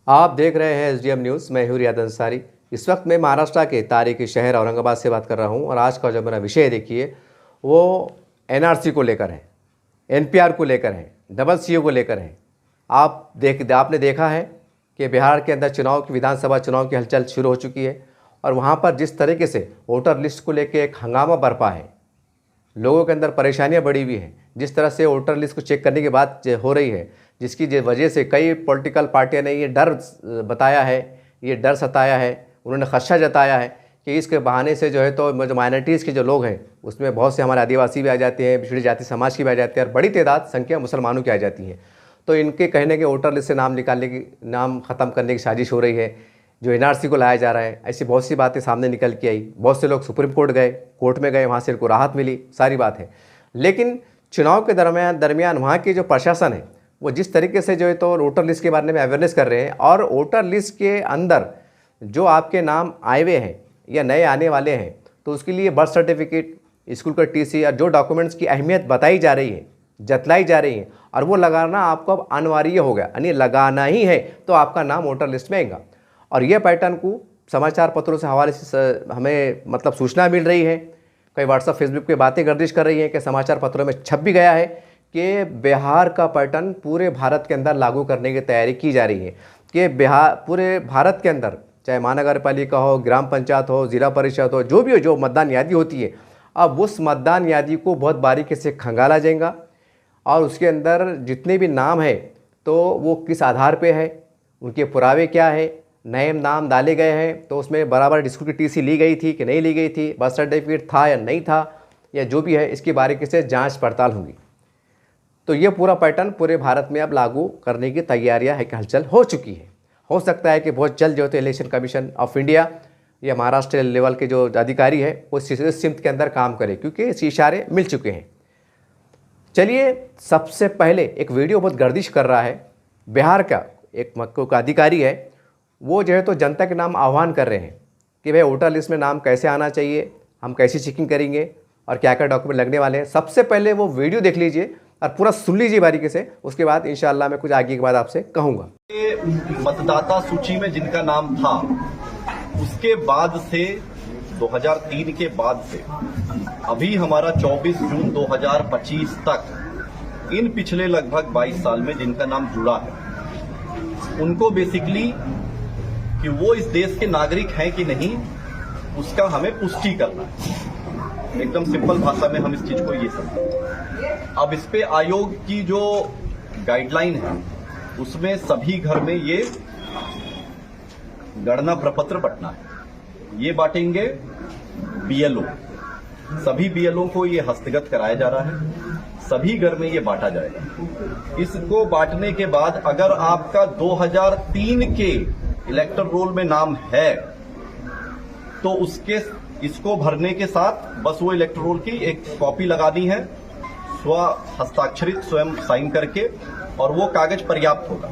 आप देख रहे हैं एसडीएम न्यूज़। मैं हूं रियाद अंसारी। इस वक्त मैं महाराष्ट्र के तारीखी शहर औरंगाबाद से बात कर रहा हूं और आज का जो मेरा विषय देखिए वो एनआरसी को लेकर है, एनपीआर को लेकर है, डबल सीओ को लेकर है। आपने देखा है कि बिहार के अंदर चुनाव की विधानसभा चुनाव की हलचल शुरू हो चुकी है और वहाँ पर जिस तरीके से वोटर लिस्ट को लेकर एक हंगामा बरपा है, लोगों के अंदर परेशानियां बढ़ी हुई हैं। जिस तरह से वोटर लिस्ट को चेक करने की बात हो रही है, जिसकी वजह से कई पॉलिटिकल पार्टियों ने ये डर बताया है, ये डर सताया है, उन्होंने खदशा जताया है कि इसके बहाने से जो है तो जो माइनॉरिटीज़ के जो लोग हैं उसमें बहुत से हमारे आदिवासी भी आ जाते हैं, पिछड़ी जाति समाज की भी आ जाती है और बड़ी तादाद संख्या मुसलमानों की आ जाती है। तो इनके कहने के वोटर लिस्ट से नाम ख़त्म करने की साजिश हो रही है, जो एनआरसी को लाया जा रहा है। ऐसी बहुत सी बातें सामने निकल के आई। बहुत से लोग सुप्रीम कोर्ट गए, कोर्ट में गए, वहाँ से इनको राहत मिली, सारी बात है। लेकिन चुनाव के दरमियान वहाँ की जो प्रशासन है वो जिस तरीके से जो है तो वोटर लिस्ट के बारे में अवेयरनेस कर रहे हैं और वोटर लिस्ट के अंदर जो आपके नाम आए हुए हैं या नए आने वाले हैं तो उसके लिए बर्थ सर्टिफिकेट, स्कूल का टीसी और जो डॉक्यूमेंट्स की अहमियत बताई जा रही है, जतलाई जा रही है और वो लगाना आपको अब अनिवार्य हो गया, यानी लगाना ही है तो आपका नाम वोटर लिस्ट में आएगा। और यह पैटर्न को समाचार पत्रों से हवाले से हमें सूचना मिल रही है। कई व्हाट्सएप फेसबुक पे बातें गर्दिश कर रही हैं कि समाचार पत्रों में छप भी गया है कि बिहार का पैटर्न पूरे भारत के अंदर लागू करने की तैयारी की जा रही है कि पूरे भारत के अंदर चाहे महानगर पालिका हो, ग्राम पंचायत हो, जिला परिषद हो, जो भी हो, जो मतदान यादी होती है, अब उस मतदान यादी को बहुत बारीकी से खंगाला जाएगा और उसके अंदर जितने भी नाम है तो वो किस आधार पे है, उनके पुरावे क्या है, नए नाम डाले गए हैं तो उसमें बराबर स्कूल की टीसी ली गई थी कि नहीं ली गई थी, बर्थ सर्टिफिकेट था या नहीं था, या जो भी है इसकी बारीकी से जांच पड़ताल होगी। तो ये पूरा पैटर्न पूरे भारत में अब लागू करने की तैयारियां है कि हलचल हो चुकी है। हो सकता है कि बहुत जल्द जो है तो इलेक्शन कमीशन ऑफ इंडिया या महाराष्ट्र लेवल के जो अधिकारी है वो इस सिमत के अंदर काम करे, क्योंकि इस इशारे मिल चुके हैं। चलिए, सबसे पहले एक वीडियो बहुत गर्दिश कर रहा है। बिहार का एक अधिकारी है, वो जो है तो जनता के नाम आह्वान कर रहे हैं कि भाई वोटर लिस्ट में नाम कैसे आना चाहिए, हम कैसी चेकिंग करेंगे और क्या क्या डॉक्यूमेंट लगने वाले हैं। सबसे पहले वो वीडियो देख लीजिए और पूरा सुन लीजिए बारीकी से, उसके बाद इंशाअल्लाह मैं कुछ आगे के बाद आपसे कहूँगा। मतदाता सूची में जिनका नाम था उसके बाद से 2003 के बाद से अभी हमारा 24 जून 2025 तक इन पिछले लगभग 22 साल में जिनका नाम जुड़ा है उनको बेसिकली कि वो इस देश के नागरिक हैं कि नहीं उसका हमें पुष्टि करना है। एकदम सिंपल भाषा में हम इस चीज को ये समझें। अब इस पे आयोग की जो गाइडलाइन है उसमें सभी घर में ये गणना प्रपत्र बंटना है। ये बांटेंगे बीएलओ, सभी बीएलओ को ये हस्तगत कराया जा रहा है, सभी घर में ये बांटा जाएगा। इसको बांटने के बाद अगर आपका 2003 के इलेक्टर रोल में नाम है तो इसको भरने के साथ बस वो इलेक्टर रोल की एक कॉपी लगानी है, स्व हस्ताक्षरित स्वयं साइन करके, और वो कागज पर्याप्त होगा।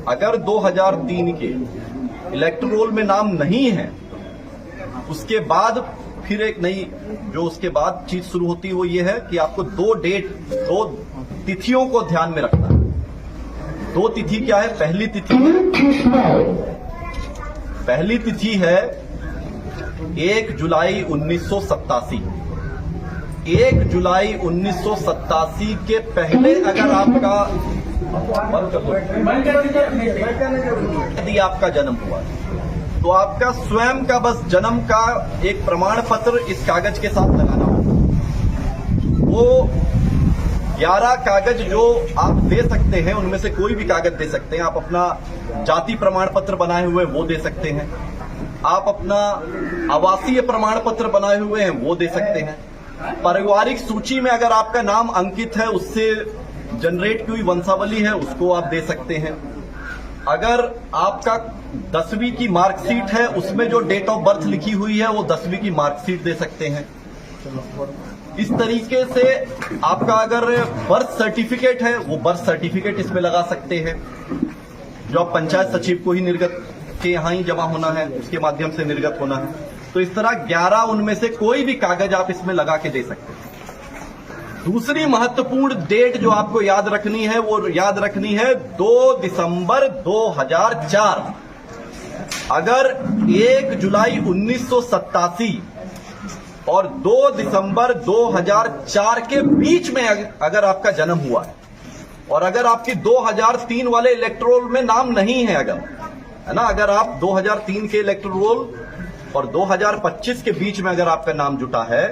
अगर 2003 के इलेक्टर रोल में नाम नहीं है उसके बाद फिर एक नई जो उसके बाद चीज शुरू होती है वो ये है कि आपको दो तिथियों को ध्यान में रखना है। दो तिथि क्या है? पहली तिथि है 1 जुलाई 1987। 1 जुलाई 1987 के पहले अगर आपका यदि आपका जन्म हुआ तो आपका स्वयं का बस जन्म का एक प्रमाण पत्र इस कागज के साथ लगाना होगा। वो 11 कागज जो आप दे सकते हैं उनमें से कोई भी कागज दे सकते हैं। आप अपना जाति प्रमाण पत्र बनाए हुए वो दे सकते हैं, आप अपना आवासीय प्रमाण पत्र बनाए हुए हैं वो दे सकते हैं, पारिवारिक सूची में अगर आपका नाम अंकित है उससे जनरेट की हुई वंशावली है उसको आप दे सकते हैं। अगर आपका 10वीं की मार्कशीट है उसमें जो डेट ऑफ बर्थ लिखी हुई है वो 10वीं की मार्कशीट दे सकते हैं। इस तरीके से आपका अगर बर्थ सर्टिफिकेट है वो बर्थ सर्टिफिकेट इसमें लगा सकते हैं, जो आप पंचायत सचिव को ही निर्गत के यहाँ ही जमा होना है उसके माध्यम से निर्गत होना है। तो इस तरह 11 उनमें से कोई भी कागज आप इसमें लगा के दे सकते हैं। दूसरी महत्वपूर्ण डेट जो आपको याद रखनी है वो याद रखनी है 2 दिसंबर 2004। अगर 1 जुलाई 1987 और 2 दिसंबर 2004 के बीच में अगर आपका जन्म हुआ है और अगर आपकी 2003 वाले इलेक्टोरल में नाम नहीं है, अगर है ना, अगर आप 2003 के इलेक्टोरल और 2025 के बीच में अगर आपका नाम जुटा है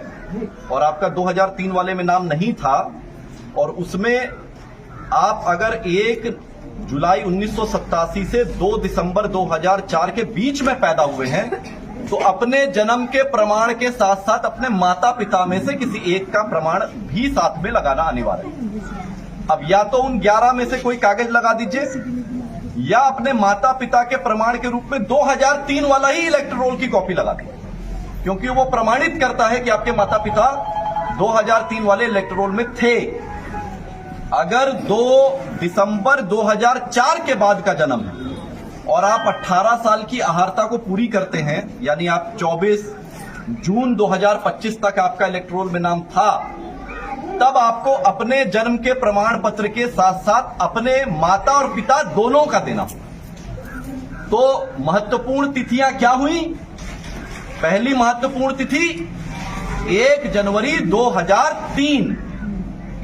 और आपका 2003 वाले में नाम नहीं था और उसमें आप अगर 1 जुलाई 1987 से 2 दिसंबर 2004 के बीच में पैदा हुए हैं तो अपने जन्म के प्रमाण के साथ साथ अपने माता पिता में से किसी एक का प्रमाण भी साथ में लगाना अनिवार्य है। अब या तो उन 11 में से कोई कागज लगा दीजिए या अपने माता पिता के प्रमाण के रूप में 2003 वाला ही इलेक्टोरल की कॉपी लगा दीजिए, क्योंकि वो प्रमाणित करता है कि आपके माता पिता 2003 वाले इलेक्टोरल में थे। अगर 2 दिसंबर 2004 के बाद का जन्म है और आप 18 साल की अहार्ता को पूरी करते हैं, यानी आप 24 जून 2025 तक आपका इलेक्टोरल में नाम था, तब आपको अपने जन्म के प्रमाण पत्र के साथ साथ अपने माता और पिता दोनों का देना। तो महत्वपूर्ण तिथियां क्या हुई? पहली महत्वपूर्ण तिथि 1 जनवरी 2003।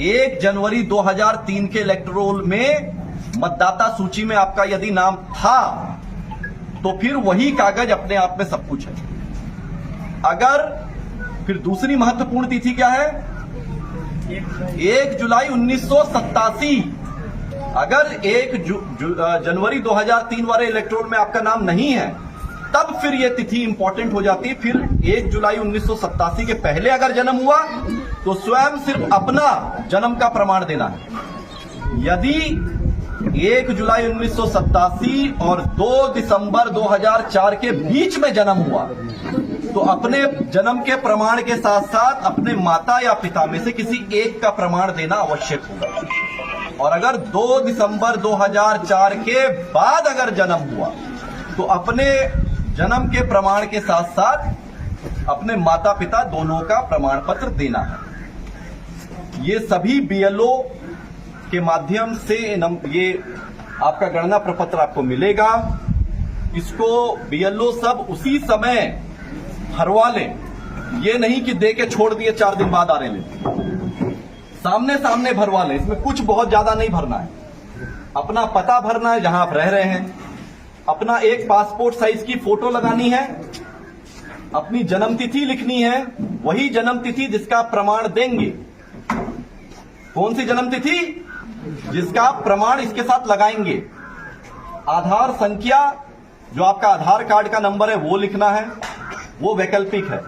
1 जनवरी 2003 के इलेक्टोरल में मतदाता सूची में आपका यदि नाम था तो फिर वही कागज अपने आप में सब कुछ है। अगर फिर दूसरी महत्वपूर्ण तिथि क्या है? 1 जुलाई 1987। अगर 1 जनवरी 2003 वाले इलेक्टोरल में आपका नाम नहीं है तब फिर यह तिथि इंपॉर्टेंट हो जाती है। फिर 1 जुलाई 1987 के पहले अगर जन्म हुआ तो स्वयं सिर्फ अपना जन्म का प्रमाण देना है। यदि 1 जुलाई 1987 और 2 दिसंबर 2004 के बीच में जन्म हुआ तो अपने जन्म के प्रमाण के साथ साथ अपने माता या पिता में से किसी एक का प्रमाण देना आवश्यक होगा। और अगर 2 दिसंबर 2004 के बाद अगर जन्म हुआ तो अपने जन्म के प्रमाण के साथ साथ अपने माता पिता दोनों का प्रमाण पत्र देना है। ये सभी बीएलओ के माध्यम से ये आपका गणना प्रपत्र आपको मिलेगा। इसको बीएलओ सब उसी समय भरवा लें, ये नहीं कि दे के छोड़ दिए 4 दिन बाद आ रहे ले, सामने सामने भरवा लें। इसमें कुछ बहुत ज्यादा नहीं भरना है, अपना पता भरना है जहां आप रह रहे हैं, अपना एक पासपोर्ट साइज की फोटो लगानी है, अपनी जन्म तिथि लिखनी है, वही जन्म तिथि जिसका आप प्रमाण देंगे। कौन सी जन्म तिथि? जिसका आप प्रमाण इसके साथ लगाएंगे। आधार संख्या, जो आपका आधार कार्ड का नंबर है वो लिखना है, वो वैकल्पिक है।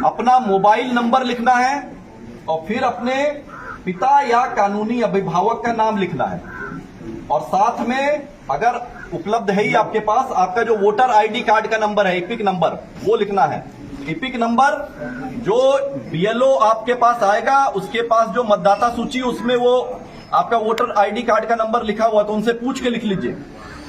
अपना मोबाइल नंबर लिखना है और फिर अपने पिता या कानूनी अभिभावक का नाम लिखना है। और साथ में अगर उपलब्ध है ही आपके पास, आपका जो वोटर आईडी कार्ड का नंबर है, इपिक नंबर, वो लिखना है। इपिक नंबर जो बीएलओ आपके पास आएगा उसके पास जो मतदाता सूची उसमें वो आपका वोटर आईडी कार्ड का नंबर लिखा हुआ, तो उनसे पूछ के लिख लीजिए।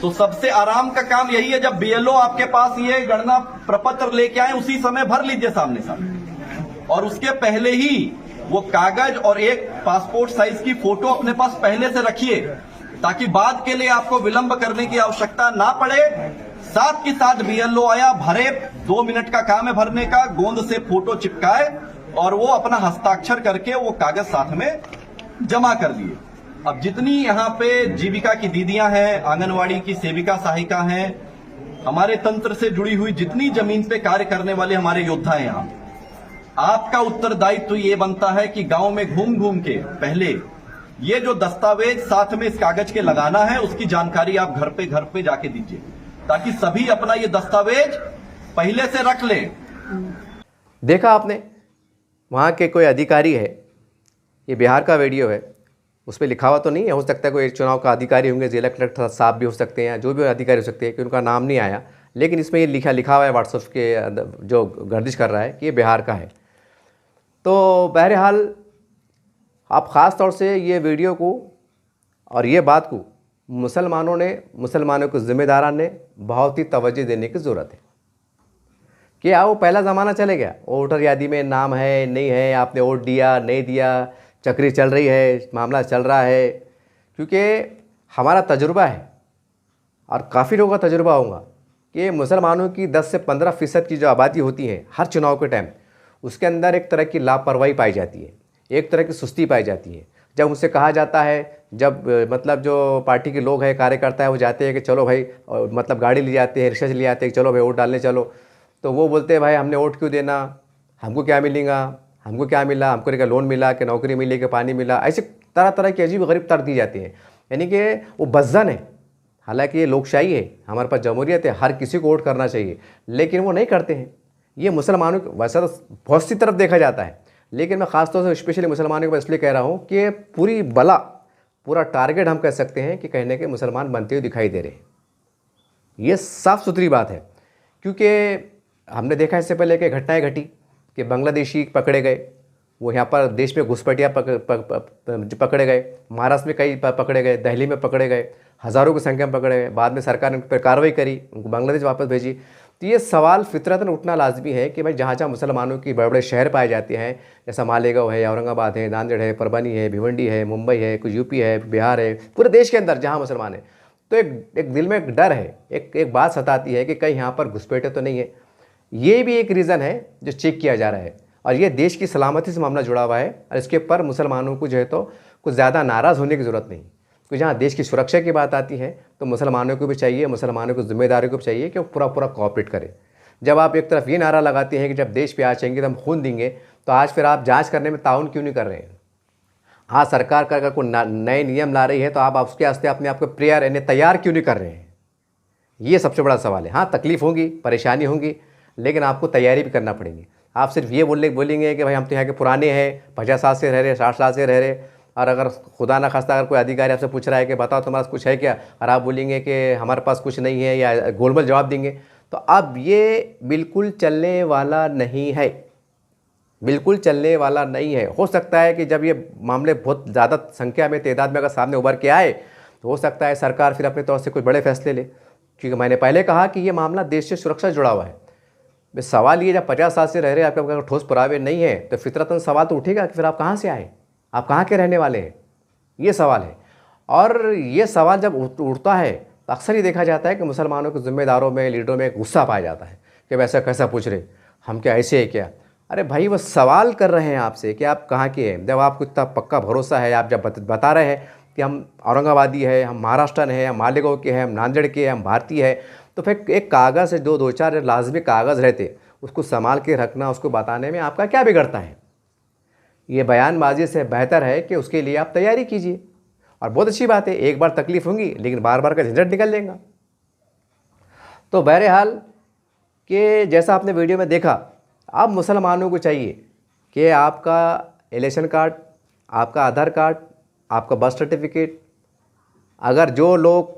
तो सबसे आराम का काम यही है, जब बीएलओ आपके पास ये गणना प्रपत्र लेके आए उसी समय भर लीजिए सामने सामने। और उसके पहले ही वो कागज और एक पासपोर्ट साइज की फोटो अपने पास पहले से रखिए, ताकि बाद के लिए आपको विलंब करने की आवश्यकता ना पड़े। साथ के साथ बीएलओ आया, भरे, 2 मिनट का काम है भरने का, गोंद से फोटो चिपकाए और वो अपना हस्ताक्षर करके वो कागज साथ में जमा कर दिए। अब जितनी यहाँ पे जीविका की दीदियां हैं, आंगनवाड़ी की सेविका सहायिका हैं, हमारे तंत्र से जुड़ी हुई जितनी जमीन पे कार्य करने वाले हमारे योद्धा हैं यहाँ, आपका उत्तरदायित्व ये बनता है कि गांव में घूम घूम के पहले ये जो दस्तावेज साथ में इस कागज के लगाना है उसकी जानकारी आप घर पे जाके दीजिए, ताकि सभी अपना ये दस्तावेज पहले से रख लें। देखा आपने, वहाँ के कोई अधिकारी है, ये बिहार का वीडियो है, उस पर लिखा हुआ तो नहीं है, हो सकता है कोई चुनाव का अधिकारी होंगे, जिला कलेक्टर साहब भी हो सकते हैं, जो भी अधिकारी हो सकते हैं, कि उनका नाम नहीं आया, लेकिन इसमें ये लिखा हुआ है व्हाट्सएप के जो गर्दिश कर रहा है कि ये बिहार का है। तो बहरहाल आप ख़ास तौर से ये वीडियो को और ये बात को मुसलमानों के ज़िम्मेदारान ने बहुत ही तवज्जो देने की ज़रूरत है। क्या वो पहला ज़माना चले गया? वोटर यादी में नाम है नहीं है, आपने वोट दिया नहीं दिया, चक्री चल रही है, मामला चल रहा है, क्योंकि हमारा तजुर्बा है और काफ़ी लोगों का तजुर्बा होगा कि मुसलमानों की 10 से 15% की जो आबादी होती है हर चुनाव के टाइम, उसके अंदर एक तरह की लापरवाही पाई जाती है, एक तरह की सुस्ती पाई जाती है। जब उनसे कहा जाता है, जब मतलब जो पार्टी के लोग हैं, कार्यकर्ता है, वो जाते हैं कि चलो भाई, मतलब गाड़ी ले जाते हैं, रिक्शा ले जाते हैं, चलो भाई वोट डालने चलो, तो वो बोलते हैं भाई हमने वोट क्यों देना, हमको क्या मिलेगा, हमको क्या मिला, हमको क्या लोन मिला, कि नौकरी मिली, कि पानी मिला, ऐसे तरह तरह की अजीब गरीब तर्क दी जाती हैं। यानी कि वो बज़्ज़न है। हालांकि ये लोकशाही है, हमारे पास जमहूरियत है, हर किसी को वोट करना चाहिए, लेकिन वो नहीं करते हैं। ये मुसलमानों को वैसा तो बहुत सी तरफ देखा जाता है, लेकिन मैं ख़ासतौर से स्पेशली मुसलमानों को इसलिए कह रहा हूँ कि पूरी बला, पूरा टारगेट हम कह सकते हैं कि कहने के मुसलमान बनते हुए दिखाई दे रहे हैं। ये साफ़ सुथरी बात है, क्योंकि हमने देखा इससे पहले कि घटनाएं घटी कि बांग्लादेशी पकड़े गए, वो यहाँ पर देश में घुसपैठिया पकड़े गए, महाराष्ट्र में कई पकड़े गए, दिल्ली में पकड़े गए, हज़ारों की संख्या में पकड़े गए, बाद में सरकार ने उन पर कार्रवाई करी, उनको बांग्लादेश वापस भेजी। तो ये सवाल फितरतन उठना लाजमी है कि भाई जहाँ जहाँ मुसलमानों की बड़े बड़े शहर पाए जाते हैं, जैसा मालेगांव है, औरंगाबाद है, नांदेड़ है, परभनी है, भिवंडी है, मुंबई है, कुछ यूपी है, बिहार है, पूरे देश के अंदर जहाँ मुसलमान है, तो एक दिल में एक डर है, एक बात सताती है कि कहीं यहाँ पर घुसपैठे तो नहीं है। ये भी एक रीज़न है जो चेक किया जा रहा है, और ये देश की सलामती से मामला जुड़ा हुआ है, और इसके ऊपर मुसलमानों को जो है तो कुछ ज़्यादा नाराज़ होने की ज़रूरत नहीं। तो जहाँ देश की सुरक्षा की बात आती है तो मुसलमानों को भी चाहिए, मुसलमानों को जिम्मेदारियों को भी चाहिए कि वो पूरा पूरा कोऑपरेट करें। जब आप एक तरफ ये नारा लगाते हैं कि जब देश पे आ जाएंगे तो हम खून देंगे, तो आज फिर आप जांच करने में ताउन क्यों नहीं कर रहे हैं? हाँ, सरकार का अगर कोई नए नियम ला रही है तो आप उसके वास्ते अपने आप को प्रेयर यानी तैयार क्यों नहीं कर रहे हैं? ये सबसे बड़ा सवाल है। हाँ, तकलीफ़ होगी, परेशानी होगी, लेकिन आपको तैयारी भी करना पड़ेगी। आप सिर्फ ये बोलेंगे कि भाई हम तो यहाँ के पुराने हैं, 50 साल से रह रहे, 60 साल से रह रहे, और अगर खुदा ना खास्ता अगर कोई अधिकारी आपसे पूछ रहा है कि बताओ तुम्हारे पास कुछ है क्या, और आप बोलेंगे कि हमारे पास कुछ नहीं है या गोलमोल जवाब देंगे, तो अब ये बिल्कुल चलने वाला नहीं है, बिल्कुल चलने वाला नहीं है। हो सकता है कि जब ये मामले बहुत ज़्यादा संख्या में, तादाद में अगर सामने उभर के आए, तो हो सकता है सरकार फिर अपने तौर से कुछ बड़े फैसले ले, क्योंकि मैंने पहले कहा कि ये मामला देश से सुरक्षा जुड़ा हुआ है। सवाल ये, जब 50 साल से रह रहे आपके पास ठोस पुरावे नहीं है, तो फितरतन सवाल तो उठेगा कि फिर आप कहाँ से आए, आप कहाँ के रहने वाले हैं, ये सवाल है। और ये सवाल जब उठता है तो अक्सर ही देखा जाता है कि मुसलमानों के ज़िम्मेदारों में, लीडरों में गुस्सा पाया जाता है कि वैसा कैसा पूछ रहे, हम क्या ऐसे है क्या? अरे भाई, वो सवाल कर रहे हैं आपसे कि आप कहाँ के हैं। जब आपको इतना पक्का भरोसा है, आप जब बता रहे हैं कि हम औरंगाबादी है, हम महाराष्ट्रन है, हम मालेगांव के हैं, हम नांदेड़ के हैं, हम भारतीय है, तो फिर एक कागज़ से दो चार लाजमी कागज़ रहते, उसको संभाल के रखना, उसको बताने में आपका क्या बिगड़ता है? ये बयानबाजी से बेहतर है कि उसके लिए आप तैयारी कीजिए। और बहुत अच्छी बात है, एक बार तकलीफ होगी, लेकिन बार बार का झंझट निकल लेगा। तो बहरहाल कि जैसा आपने वीडियो में देखा, अब मुसलमानों को चाहिए कि आपका इलेक्शन कार्ड, आपका आधार कार्ड, आपका बर्थ सर्टिफिकेट, अगर जो लोग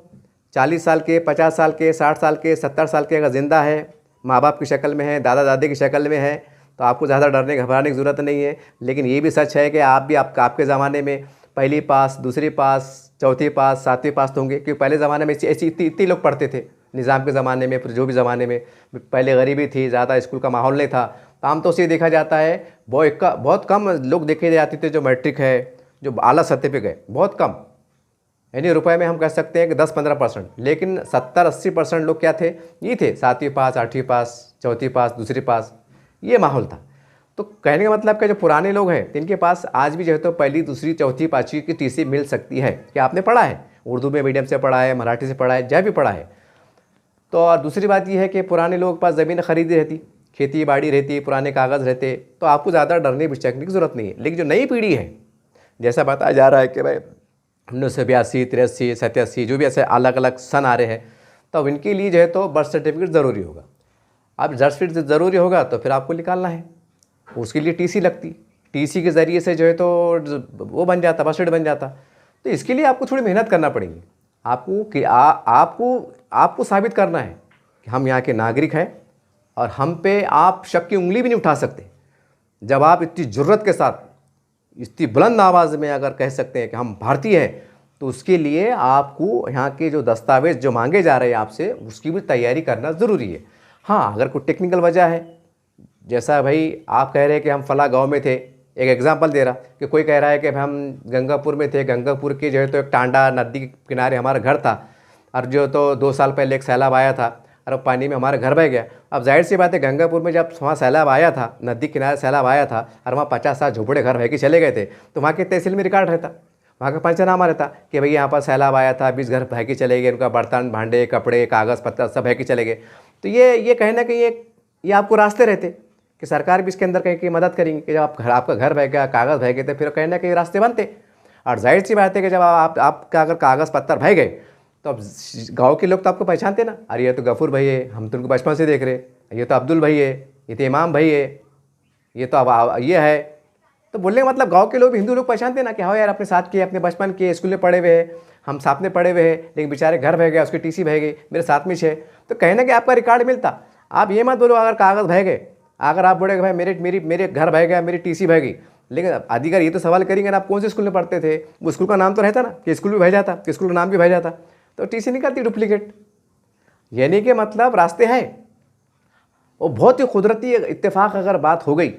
40 साल के, 50 साल के, 60 साल के, 70 साल के अगर ज़िंदा है, माँ बाप की शक्ल में है, दादा दादी की शक्ल में है, तो आपको ज़्यादा डरने घबराने की ज़रूरत नहीं है। लेकिन ये भी सच है कि आप भी आपके ज़माने में पहली पास, दूसरी पास, चौथी पास, सातवीं पास तो होंगे, क्योंकि पहले ज़माने में ऐसी इतनी लोग पढ़ते थे। निज़ाम के ज़माने में, फिर जो भी ज़माने में पहले गरीबी थी, ज़्यादा स्कूल का माहौल नहीं था, तो आमतौर से देखा जाता है बहुत कम लोग देखे जाते थे जो मैट्रिक है, जो आला सतह पे गए, बहुत कम, यानी रुपए में हम कह सकते हैं कि 10-15%। लेकिन 70-80% लोग क्या थे, ये थे 7वीं पास, 8वीं पास, चौथी पास, दूसरी पास, ये माहौल था। तो कहने का मतलब कि जो पुराने लोग हैं, इनके पास आज भी जो है तो पहली, दूसरी, चौथी, पाँचवीं की टीसी मिल सकती है कि आपने पढ़ा है, उर्दू में मीडियम से पढ़ा है, मराठी से पढ़ा है, जहाँ भी पढ़ा है। तो और दूसरी बात यह है कि पुराने लोगों के पास ज़मीन खरीदी रहती, खेती बाड़ी रहती, पुराने कागज़ रहते, तो आपको ज़्यादा डरने बिचकने की ज़रूरत नहीं है। लेकिन जो नई पीढ़ी है, जैसा बताया जा रहा है कि भाई 1982, 83, 87 जो भी ऐसे अलग अलग सन आ रहे हैं, तो अब इनके लिए जो है तो बर्थ सर्टिफिकेट ज़रूरी होगा। अब बर्थ सर्टिफिकेट ज़रूरी होगा तो फिर आपको निकालना है, उसके लिए टीसी लगती, टीसी के ज़रिए से जो है तो वो बन जाता, बर्थ सर्टिफिकेट बन जाता। तो इसके लिए आपको थोड़ी मेहनत करना पड़ेगी, आपको कि आपको साबित करना है कि हम यहाँ के नागरिक हैं और हम पे आप शक की उंगली भी नहीं उठा सकते। जब आप इतनी जुर्रत के साथ, इतनी बुलंद आवाज़ में अगर कह सकते हैं कि हम भारतीय हैं, तो उसके लिए आपको यहाँ के जो दस्तावेज़ जो मांगे जा रहे हैं आपसे, उसकी भी तैयारी करना ज़रूरी है। हाँ, अगर कोई टेक्निकल वजह है, जैसा भाई आप कह रहे हैं कि हम फला गांव में थे, एक एग्जांपल दे रहा कि कोई कह रहा है कि हम गंगापुर में थे, गंगापुर की जो है तो एक टांडा नदी के किनारे हमारा घर था, और जो तो 2 साल पहले एक सैलाब आया था और अब पानी में हमारा घर बह गया। अब जाहिर सी बात है, गंगापुर में जब वहाँ सैलाब आया था, नदी किनारे सैलाब आया था और वहाँ 50-60 झोपड़े घर बह के चले गए थे, तो वहाँ के तहसील में रिकॉर्ड रहता, वहाँ का पंचनामा रहता कि भाई यहाँ पर सैलाब आया था, 20 घर बह के चले गए, उनका बर्तन भांडे कपड़े कागज़ पत्तर सब बह के चले गए। तो ये कहीं ना कहीं ये आपको रास्ते रहते कि सरकार भी इसके अंदर कहीं की मदद करेंगी कि जब आपका घर बह गया, कागज़ बह गए, तो फिर कहीं ना कहीं रास्ते बनते। और जाहिर सी बात है कि जब आपका अगर कागज़ पत्तर बह गए तो अब गाँव के लोग तो आपको पहचानते ना, अरे ये तो गफूर भाई है, हम तो उनको बचपन से देख रहे, ये तो अब्दुल भाई है, ये तो इमाम भाई है, ये तो अब ये है। तो बोलने का मतलब गांव के लोग, हिंदू लोग पहचानते ना कि हाँ यार अपने साथ के, अपने बचपन के, स्कूल में पढ़े हुए हैं, हम साथ में पढ़े हुए हैं, लेकिन बेचारे घर बह गया, उसकी टीसी बह गई, मेरे साथ में छे, तो कहीं ना कि आपका रिकॉर्ड मिलता। आप ये मत बोलो अगर कागज़ बह गए, अगर आप बोले भाई मेरे घर बह गया, मेरी टीसी बह गई, लेकिन अधिकारी ये तो सवाल करेंगे ना आप कौन से स्कूल में पढ़ते थे, वो स्कूल का नाम तो रहता ना कि स्कूल भी बह जाता, कि स्कूल का नाम भी बह जाता, तो टीसी निकलती डुप्लीकेट। यानी कि मतलब रास्ते हैं। वो बहुत ही कुदरती इत्तेफाक अगर बात हो गई,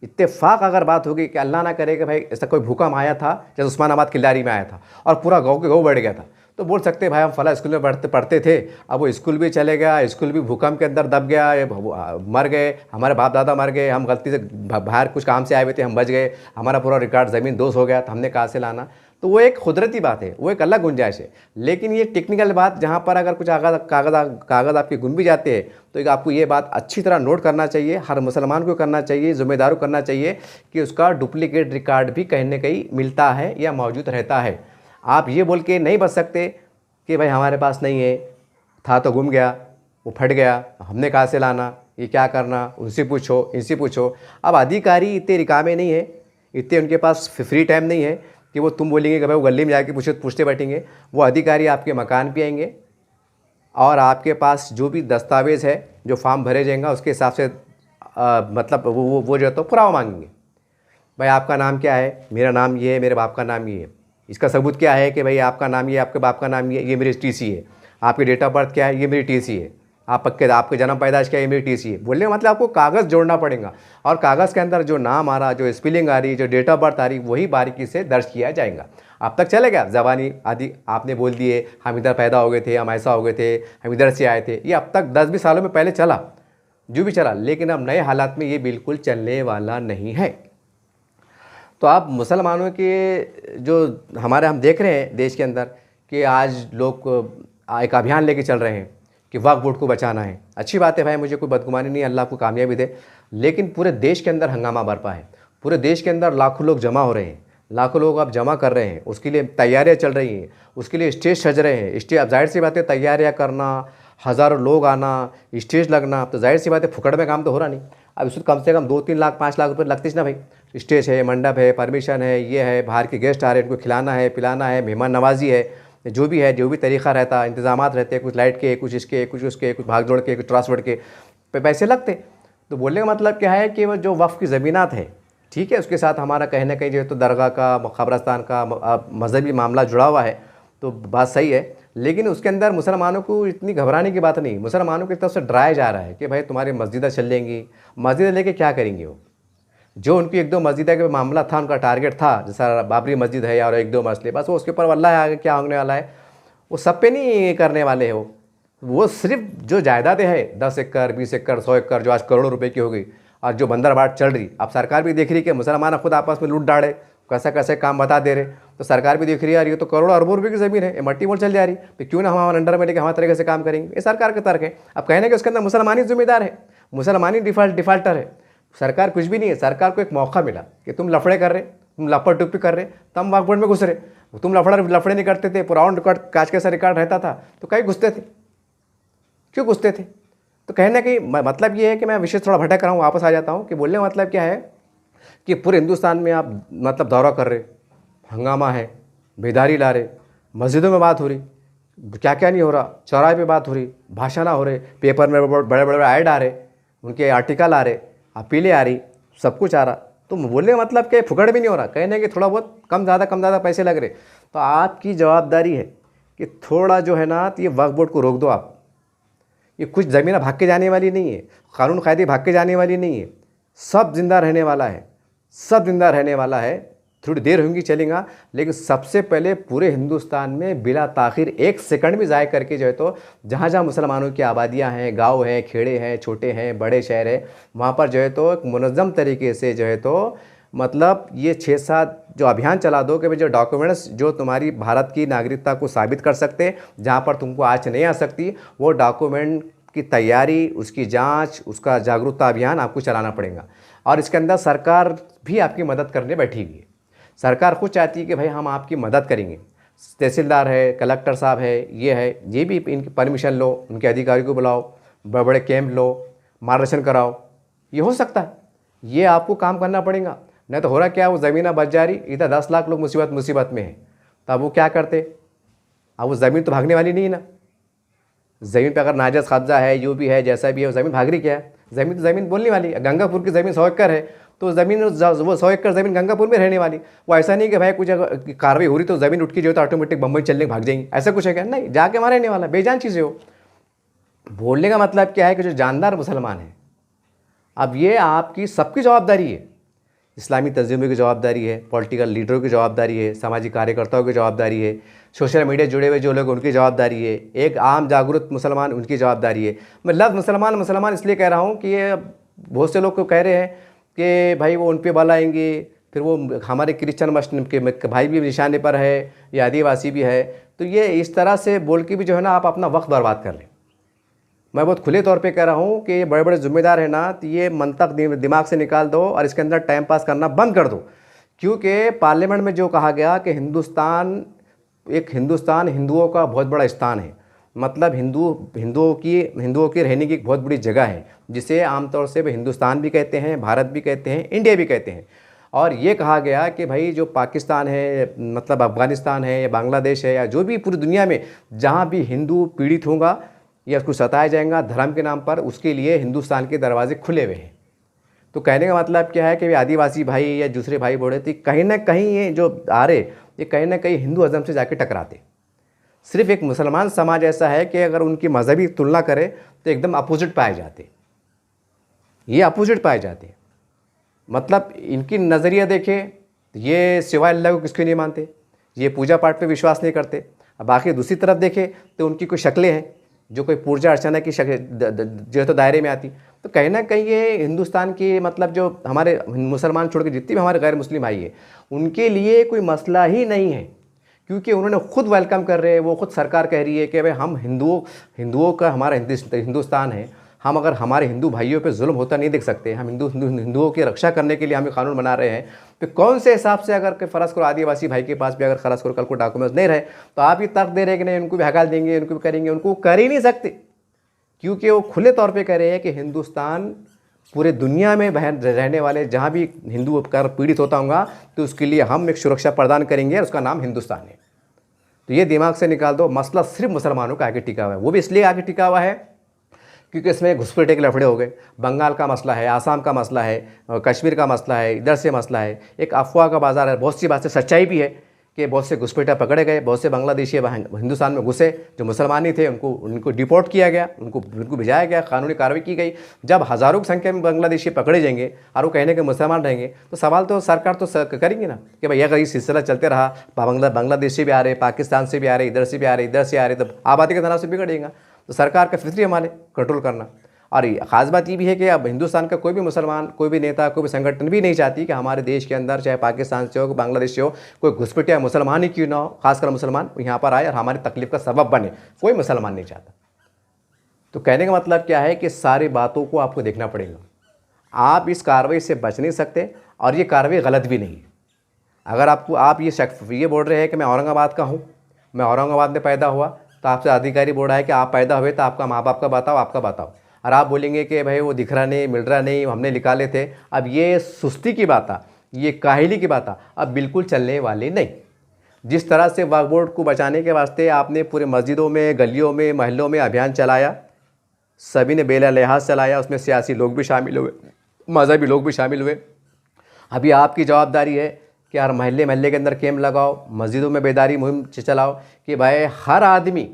इत्तेफाक अगर बात होगी कि अल्लाह ना करे कि भाई ऐसा कोई भूकंप आया था जैसे उस्मानाबाद किल्लारी में आया था और पूरा गांव के गांव बढ़ गया था, तो बोल सकते भाई हम फला स्कूल में पढ़ते थे, अब वो स्कूल भी चले गया, स्कूल भी भूकंप के अंदर दब गया, मर गए, हमारे बाप दादा मर गए, हम गलती से बाहर कुछ काम से आए हुए थे, हम बच गए, हमारा पूरा रिकॉर्ड ज़मीन दोस्त हो गया, तो हमने कहाँ से लाना। तो वो एक कुदरती बात है, वो एक अलग गुंजाइश है। लेकिन ये टेक्निकल बात जहाँ पर अगर कुछ कागज़ आपके गुम भी जाते हैं, तो आपको ये बात अच्छी तरह नोट करना चाहिए, हर मुसलमान को करना चाहिए, ज़िम्मेदार को करना चाहिए कि उसका डुप्लीकेट रिकॉर्ड भी कहीं ना कहीं मिलता है या मौजूद रहता है। आप ये बोल के नहीं बच सकते कि भाई हमारे पास नहीं है, था तो गुम गया, वो फट गया, हमने कहाँ से लाना, ये क्या करना, उनसे पूछो, इनसे पूछो। अब अधिकारी इतने रिकामे नहीं है, इतने उनके पास फ्री टाइम नहीं है कि वो तुम बोलेंगे कि भाई वो गली में जाके पूछते बैठेंगे। वो अधिकारी आपके मकान पे आएंगे और आपके पास जो भी दस्तावेज़ है, जो फॉर्म भरे जाएंगे, उसके हिसाब से मतलब वो जो है तो पुरावा मांगेंगे। भाई आपका नाम क्या है, मेरा नाम ये है, मेरे बाप का नाम ये है, इसका सबूत क्या है कि भाई आपका नाम ये, आपके बाप का नाम ये मेरी टीसी है, आपकी डेट ऑफ बर्थ क्या है, ये मेरी टीसी है, आपके जन्म पैदाइश क्या है, ये मेरी टीसी है। बोलने का मतलब आपको कागज़ जोड़ना पड़ेगा और कागज़ के अंदर जो नाम आ रहा, जो स्पेलिंग आ रही, जो डेट ऑफ बर्थ आ रही, वही बारीकी से दर्ज किया जाएगा। अब तक चलेगा ज़बानी आदि आपने बोल दिए, हम इधर पैदा हो गए थे, हम ऐसा हो गए थे, हम इधर से आए थे, ये अब तक 10-20 सालों में पहले चला, जो भी चला, लेकिन अब नए हालात में ये बिल्कुल चलने वाला नहीं है। तो आप मुसलमानों के जो हम देख रहे हैं देश के अंदर कि आज लोग एक अभियान लेके चल रहे हैं कि वक्फ बोर्ड को बचाना है। अच्छी बात है भाई, मुझे कोई बदगुमानी नहीं, अल्लाह आपको कामयाबी दे, लेकिन पूरे देश के अंदर हंगामा बरपा है, पूरे देश के अंदर लाखों लोग जमा हो रहे हैं, लाखों लोग अब जमा कर रहे हैं, उसके लिए तैयारियां चल रही हैं, उसके लिए स्टेज सज रहे हैं। स्टेज, अब जाहिर सी बात है तैयारियाँ करना, हज़ारों लोग आना, स्टेज लगना, तो जाहिर सी बात है फुकड़ में काम तो हो रहा नहीं। अब इसमें कम से कम 2-3 लाख 5 लाख रुपये लगते ना भाई। स्टेज है, मंडप है, परमिशन है, ये है, बाहर के गेस्ट आ रहे हैं, उनको खिलाना है, पिलाना है, मेहमान नवाजी है, जो भी तरीक़ा रहता है, इंतजामात रहते हैं, कुछ लाइट के, कुछ इसके, कुछ उसके, कुछ भाग दौड़ के, कुछ ट्रांसपोर्ट के पैसे लगते। तो बोलने का मतलब क्या है कि वो जो वक्फ की ज़मीनात है, ठीक है, उसके साथ हमारा कहीं ना कहीं जो है तो दरगाह का, कब्रस्तान का मजहबी मामला जुड़ा हुआ है, तो बात सही है। लेकिन उसके अंदर मुसलमानों को इतनी घबराने की बात नहीं, मुसलमानों की तरफ से डराया जा रहा है कि भाई तुम्हारी मस्जिदें चल लेंगी, मस्जिदें लेके क्या करेंगे वो। जो उनकी 1-2 मस्जिद का मामला था, उनका टारगेट था, जैसा बाबरी मस्जिद है और 1-2 मसले, बस वो उसके ऊपर अल्लाह आगे क्या होने वाला है, वो सब पे नहीं करने वाले हैं। वो सिर्फ जो जायदादें हैं 10 एकड़, 20 एकड़, 100 एकड़, जो आज करोड़ों रुपए की हो गई, और जो बंदरबाट चल रही, अब सरकार भी देख रही है कि मुसलमान खुद आपस में लूट डाड़े, कैसा कैसे काम बता दे रहे, तो सरकार भी देख रही है यार ये तो करोड़ों अरबों रुपये की ज़मीन है, ये मट्टी मोल चल जा रही, तो क्यों ना हम हमारे अंडर में लेके हमारे तरीके से काम करेंगे। ये सरकार के तर्क है। अब कहने के उसके अंदर मुसलमान ही जिम्मेदार है, मुसलमान ही डिफ़ाल्टर है, सरकार कुछ भी नहीं है। सरकार को एक मौका मिला कि तुम लफड़े कर रहे, तुम लपड़ टुप्पी कर रहे, तम वक्फ बोर्ड में घुस रहे, तुम लफड़े नहीं करते थे, पुराउंड रिकॉर्ड कांच कैसा रिकॉर्ड रहता था, तो कहीं घुसते थे, क्यों घुसते थे। तो कहने की मतलब ये है कि मैं विषय थोड़ा भटक रहा हूँ, वापस आ जाता हूँ कि बोलने का मतलब क्या है कि पूरे हिंदुस्तान में आप मतलब दौरा कर रहे, हंगामा है, बेदारी ला रहे, मस्जिदों में बात हो रही, क्या क्या नहीं हो रहा, चौराहे पे बात हो रही, भाषण हो रहे, पेपर में बड़े बड़े ऐड आ रहे, उनके आर्टिकल आ रहे, अपीलें आ रही, सब कुछ आ रहा। तो बोलने का मतलब क्या, फुकड़ भी नहीं हो रहा, कहने कि थोड़ा बहुत कम ज़्यादा पैसे लग रहे। तो आपकी जवाबदारी है कि थोड़ा जो है ना, तो ये वक्फ बोर्ड को रोक दो आप। ये कुछ ज़मीनें भाग के जाने वाली नहीं है, कानून कायदे भाग के जाने वाली नहीं है, सब जिंदा रहने वाला है, सब जिंदा रहने वाला है, थोड़ी देर होंगी चलेगा, लेकिन सबसे पहले पूरे हिंदुस्तान में बिला ताखिर 1 सेकंड भी ज़ाय करके जो है तो जहाँ जहाँ मुसलमानों की आबादियाँ हैं, गांव हैं, खेड़े हैं, छोटे हैं, बड़े शहर हैं, वहाँ पर जो है तो एक मुनज़्ज़म तरीके से जो है तो मतलब ये 6-7 जो अभियान चला दो कि भाई जो डॉक्यूमेंट्स जो तुम्हारी भारत की नागरिकता को साबित कर सकते, जहाँ पर तुमको आज नहीं आ सकती, वो डॉक्यूमेंट की तैयारी, उसकी जांच, उसका जागरूकता अभियान आपको चलाना पड़ेगा। और इसके अंदर सरकार भी आपकी मदद करने बैठी हुई है। सरकार खुद चाहती है कि भाई हम आपकी मदद करेंगे। तहसीलदार है, कलेक्टर साहब है, ये भी इनकी परमिशन लो, उनके अधिकारी को बुलाओ, बड़े बड़े कैंप लो, मार्गदर्शन कराओ। ये हो सकता है, ये आपको काम करना पड़ेगा। नहीं तो हो रहा क्या, वो ज़मीन बच जा रही, इधर 10 लाख लोग मुसीबत में हैं, तब वो क्या करते? अब वो ज़मीन तो भागने वाली नहीं है ना। ज़मीन पे अगर नाजायज़ कब्जा है, जो भी है, जैसा भी है, वो ज़मीन भाग रही क्या है? ज़मीन तो ज़मीन बोलने वाली है। गंगापुर की ज़मीन 100 एकड़ है, तो ज़मीन वो 100 एकड़ ज़मीन गंगापुर में रहने वाली। वो ऐसा नहीं कि भाई कुछ अगर कार्रवाई हो रही तो ज़मीन उठ के जो है तो ऑटोमेटिक बम्बई चलने भाग जाएंगी, ऐसा कुछ है क्या? नहीं, जाके वहाँ रहने वाला, बेजान चीज़ें हो। बोलने का मतलब क्या है कि जो जानदार मुसलमान हैं, अब ये आपकी सबकी जवाबदारी है। इस्लामी तंजीमों की जवाबदारी है, पॉलिटिकल लीडरों की जवाबदारी है, सामाजिक कार्यकर्ताओं की जवाबदारी है, सोशल मीडिया जुड़े हुए जो लोग उनकी जवाबदारी है, एक आम जागरूक मुसलमान उनकी जवाबदारी है। मैं लफ्ज़ मुसलमान इसलिए कह रहा हूँ कि ये बहुत से लोग को कह रहे हैं कि भाई वो उन पर बल आएंगे, फिर वो हमारे क्रिश्चन मुस्लिम के भाई भी निशाने पर है, या आदिवासी भी है, तो ये इस तरह से बोल के भी जो है ना आप अपना वक्त बर्बाद कर लें। मैं बहुत खुले तौर पे कह रहा हूँ कि ये बड़े बड़े ज़िम्मेदार हैं ना, तो ये मंतक दिमाग से निकाल दो और इसके अंदर टाइम पास करना बंद कर दो। क्योंकि पार्लियामेंट में जो कहा गया कि हिंदुस्तान हिंदुओं का बहुत बड़ा स्थान है, मतलब हिंदुओं की रहने की एक बहुत बड़ी जगह है, जिसे आमतौर से हिंदुस्तान भी कहते हैं, भारत भी कहते हैं, इंडिया भी कहते हैं। और ये कहा गया कि भाई जो पाकिस्तान है, मतलब अफ़गानिस्तान है या बांग्लादेश है या जो भी पूरी दुनिया में जहाँ भी हिंदू पीड़ित होगा या उसको सताया जाएगा धर्म के नाम पर, उसके लिए हिंदुस्तान के दरवाजे खुले हुए हैं। तो कहने का मतलब क्या है कि आदिवासी भाई या दूसरे भाई बोले थे, कहीं ना कहीं ये जो आ रहे, ये कहीं ना कहीं हिंदू अज़म से जाके टकराते। सिर्फ एक मुसलमान समाज ऐसा है कि अगर उनकी मजहबी तुलना करें तो एकदम अपोजिट पाए जाते, ये अपोजिट पाए जाते। मतलब इनकी नज़रिया देखें, ये सिवाय अल्लाह को किसको नहीं मानते, ये पूजा पाठ पे विश्वास नहीं करते। अब बाकी दूसरी तरफ देखें तो उनकी कुछ शक्लें हैं जो कोई पूजा अर्चना की शक्ल जो है तो दायरे में आती। तो कहीं ना कहीं ये हिंदुस्तान की मतलब जो हमारे मुसलमान छोड़ के जितने भी हमारे गैर मुस्लिम भाई है, उनके लिए कोई मसला ही नहीं है, क्योंकि उन्होंने खुद वेलकम कर रहे हैं। वो खुद सरकार कह रही है कि भाई हम हिंदुओं का हमारा हिंदुस्तान है, हम अगर हमारे हिंदू भाइयों पे जुल्म होता नहीं देख सकते, हम हिंदुओं की रक्षा करने के लिए हम कानून बना रहे हैं, तो कौन से हिसाब से अगर फ़र्ज़ करो आदिवासी भाई के पास भी अगर फ़र्ज़ करो कल को डॉक्यूमेंट्स नहीं रहे तो आप ये तर्क दे रहे हैं कि नहीं उनको भी हकाल देंगे, उनको भी करेंगे, उनको कर ही नहीं सकते, क्योंकि वो खुले तौर पर कह रहे हैं कि हिंदुस्तान पूरे दुनिया में रहने वाले जहाँ भी हिंदू कर पीड़ित होता होगा तो उसके लिए हम एक सुरक्षा प्रदान करेंगे और उसका नाम हिंदुस्तान है। तो ये दिमाग से निकाल दो, मसला सिर्फ मुसलमानों का आगे टिका हुआ है। वो भी इसलिए आगे टिका हुआ है क्योंकि इसमें घुसपैठे के लफड़े हो गए। बंगाल का मसला है, आसाम का मसला है, कश्मीर का मसला है, इधर से मसला है, एक अफवाह का बाज़ार है। बहुत सी बातें सच्चाई भी है कि बहुत से घुसपैठे पकड़े गए, बहुत से बांग्लादेशी हिंदुस्तान में घुसे जो मुसलमान ही थे, उनको डिपोर्ट किया गया, उनको भिजाया गया, कानूनी कार्रवाई की गई। जब हज़ारों की संख्या में बांग्लादेशी पकड़े जाएंगे और वो कहने के मुसलमान रहेंगे तो सवाल तो सरकार तो करेंगी ना कि भाई अगर ये सिलसिला चलते रहा, बांग्लादेश से भी आ रहे, पाकिस्तान से भी आ रहे, इधर से भी आ रहे, इधर से आ रहे, तो आबादी के तनाव से बिगड़ेगा। तो सरकार का फितरी हमारे कंट्रोल करना। और ख़ास बात ये भी है कि अब हिंदुस्तान का कोई भी मुसलमान, कोई भी नेता, कोई भी संगठन भी नहीं चाहती कि हमारे देश के अंदर चाहे पाकिस्तान से हो, बांग्लादेश से हो, कोई घुसपैठिया मुसलमान ही क्यों ना हो, खासकर मुसलमान यहाँ पर आए और हमारी तकलीफ का सबब बने, कोई मुसलमान नहीं चाहता। तो कहने का मतलब क्या है कि सारी बातों को आपको देखना पड़ेगा। आप इस कार्रवाई से बच नहीं सकते और ये कार्रवाई गलत भी नहीं है। अगर आप ये बोल रहे हैं कि मैं औरंगाबाद का हूँ, मैं औरंगाबाद में पैदा हुआ, तो आपसे अधिकारी बोल रहा है कि आप पैदा हुए तो आपका माँ बाप का बताओ, आपका बताओ, और आप बोलेंगे कि भाई वो दिख रहा नहीं, मिल रहा नहीं, हमने निकाले थे। अब ये सुस्ती की बात, ये काहिली की बात अब बिल्कुल चलने वाली नहीं। जिस तरह से वक्फ बोर्ड को बचाने के वास्ते आपने पूरे मस्जिदों में, गलियों में, महलों में अभियान चलाया, सभी ने बेला लिहाज चलाया, उसमें सियासी लोग भी शामिल हुए, मजहबी लोग भी शामिल हुए। अभी आपकी जवाबदारी है कि यार महल्ले महल्ले के अंदर कैंप लगाओ, मस्जिदों में बेदारी मुहिम चलाओ कि भाई हर आदमी,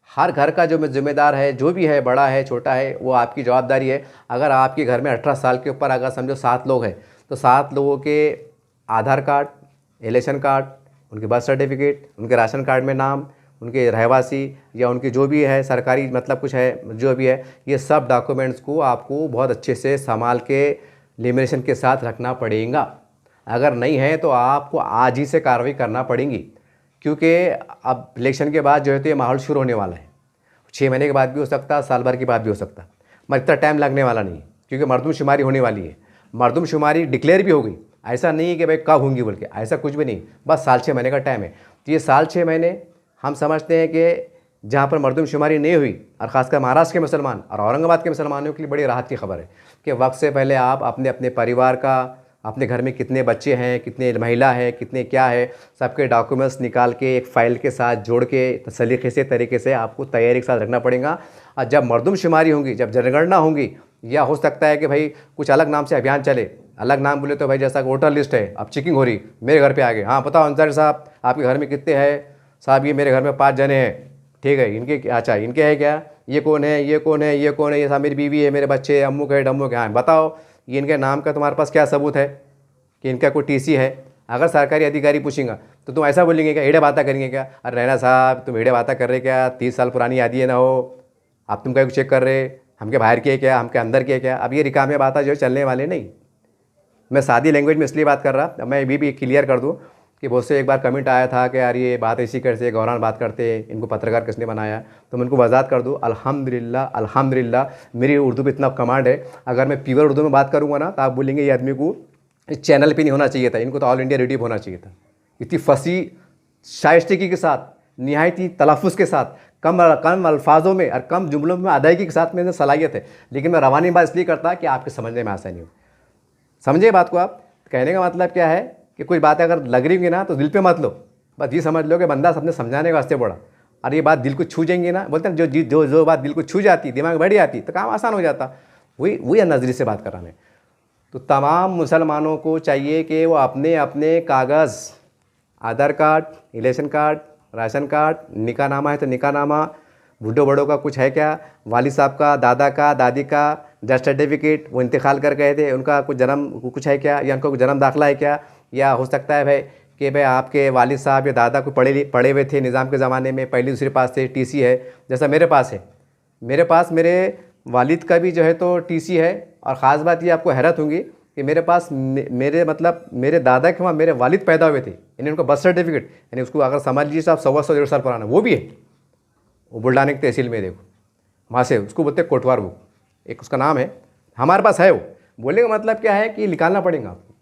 हर घर का जो जिम्मेदार है, जो भी है, बड़ा है छोटा है, वो आपकी जवाबदारी है। अगर आपके घर में 18 साल के ऊपर अगर समझो 7 लोग हैं तो 7 लोगों के आधार कार्ड, इलेक्शन कार्ड, उनके बर्थ सर्टिफिकेट, उनके राशन कार्ड में नाम, उनके रहवासी या उनकी जो भी है सरकारी मतलब कुछ है जो भी है, ये सब डॉक्यूमेंट्स को आपको बहुत अच्छे से संभाल के लेमिनेशन के साथ रखना पड़ेगा। अगर नहीं है तो आपको आज ही से कार्रवाई करना पड़ेगी, क्योंकि अब इलेक्शन के बाद जो है तो ये माहौल शुरू होने वाला है। 6 महीने के बाद भी हो सकता है, साल भर के बाद भी हो सकता है, मगर इतना टाइम लगने वाला नहीं है, क्योंकि मरदमशुमारी होने वाली है। मरदमशुमारी डिक्लेयर भी हो गई, ऐसा नहीं है कि भाई कब होंगी बोल के, ऐसा कुछ भी नहीं, बस साल 6 महीने का टाइम है। तो ये साल 6 महीने हम समझते हैं कि जहाँ पर मरदमशुमारी नहीं हुई, और ख़ासकर महाराष्ट्र के मुसलमान और औरंगाबाद के मुसलमानों के लिए बड़ी राहत की खबर है कि वक्त से पहले आप अपने अपने परिवार का, अपने घर में कितने बच्चे हैं, कितने महिला है, कितने क्या है, सबके डॉक्यूमेंट्स निकाल के एक फ़ाइल के साथ जोड़ के सलीके से तरीके से आपको तैयारी के साथ रखना पड़ेगा। और जब मरदमशुमारी होंगी, जब जनगणना होंगी, या हो सकता है कि भाई कुछ अलग नाम से अभियान चले। अलग नाम बोले तो भाई जैसा वोटर लिस्ट है, अब चेकिंग हो रही, मेरे घर पे आ गए, हाँ बताओ अंसारी साहब आपके घर में कितने हैं? साहब ये मेरे घर में 5 जने हैं, ठीक है, इनके अच्छा इनके है क्या, ये कौन है, ये कौन है, ये कौन है, ये साहब मेरी बीवी है, मेरे बच्चे, अम्मू है, डम्मू के, हाँ बताओ ये इनके नाम का तुम्हारे पास क्या सबूत है कि इनका कोई टीसी है? अगर सरकारी अधिकारी पूछेंगे तो तुम ऐसा बोलेंगे क्या, एड़े बातें करेंगे क्या? अरे रहना साहब तुम एड़े बातें कर रहे क्या, 30 साल पुरानी यादी है ना हो, आप तुम क्या चेक कर रहे, हमके बाहर के क्या, हमके अंदर के क्या? अब ये रिकामे बातें जो चलने वाले नहीं। मैं सादी लैंग्वेज में इसलिए बात कर रहा, अब मैं भी क्लियर कर दूँ कि बहुत से एक बार कमेंट आया था कि यार ये बात ऐसी करते, गौरान बात करते, इनको पत्रकार किसने बनाया, तो मैं उनको वजाहत कर दूँ। अल्हम्दुलिल्लाह अल्हम्दुलिल्लाह मेरी उर्दू पे इतना कमांड है, अगर मैं प्योर उर्दू में बात करूँगा ना तो आप बोलेंगे ये आदमी को इस चैनल पे नहीं होना चाहिए था, इनको तो ऑल इंडिया रेडियो पे होना चाहिए था। इतनी फसी शाइस्तगी के साथ, निहायती तलफ़ुज़ के साथ, कम अल्फाजों में और कम जुमलों में अदायगी के साथ मेरे सलाहियत है, लेकिन मैं रवानी बात इसलिए करता कि आपके समझने में आसानी हो। समझे बात को आप? कहने का मतलब क्या है कि कोई बातें अगर लग रही होंगी ना तो दिल पे मत लो, बस ये समझ लो कि बंदा सबने समझाने के वास्ते बोला, और ये बात दिल को छू जाएंगी ना, बोलते हैं जो बात दिल को छू जाती, दिमाग बढ़ जाती, तो काम आसान हो जाता। वही नज़रिए से बात कर रहा मैं। तो तमाम मुसलमानों को चाहिए कि वो अपने अपने कागज़, Aadhaar card, election card, ration card, निकाहनामा है तो निकाहनामा, बूढ़ों बड़ों का कुछ है क्या, वालिद साहब का, दादा का, दादी का डेथ सर्टिफिकेट, वो इंतकाल कर गए थे, उनका कुछ जन्म कुछ है क्या, या उनका कुछ जन्म दाखिला है क्या, या हो सकता है भाई कि भाई आपके वालिद साहब या दादा को पढ़े हुए थे निज़ाम के ज़माने में, पहली दूसरे पास से टीसी है, जैसा मेरे पास है। मेरे पास मेरे वालिद का भी जो है तो टीसी है, और ख़ास बात ये आपको हैरत होंगी कि मेरे पास मेरे मतलब मेरे दादा के वहाँ मेरे वालिद पैदा हुए थे, यानी उनका बर्थ सर्टिफिकेट, यानी उसको अगर समझ लीजिए साहब 100-150 साल पुराना, वो भी है। वो बुल्ढाने की तहसील में देखो, वहाँ से उसको बोलते हैं कोटवार बुक, एक उसका नाम है, हमारे पास है वो। बोलने का मतलब क्या है कि निकालना पड़ेगा आपको।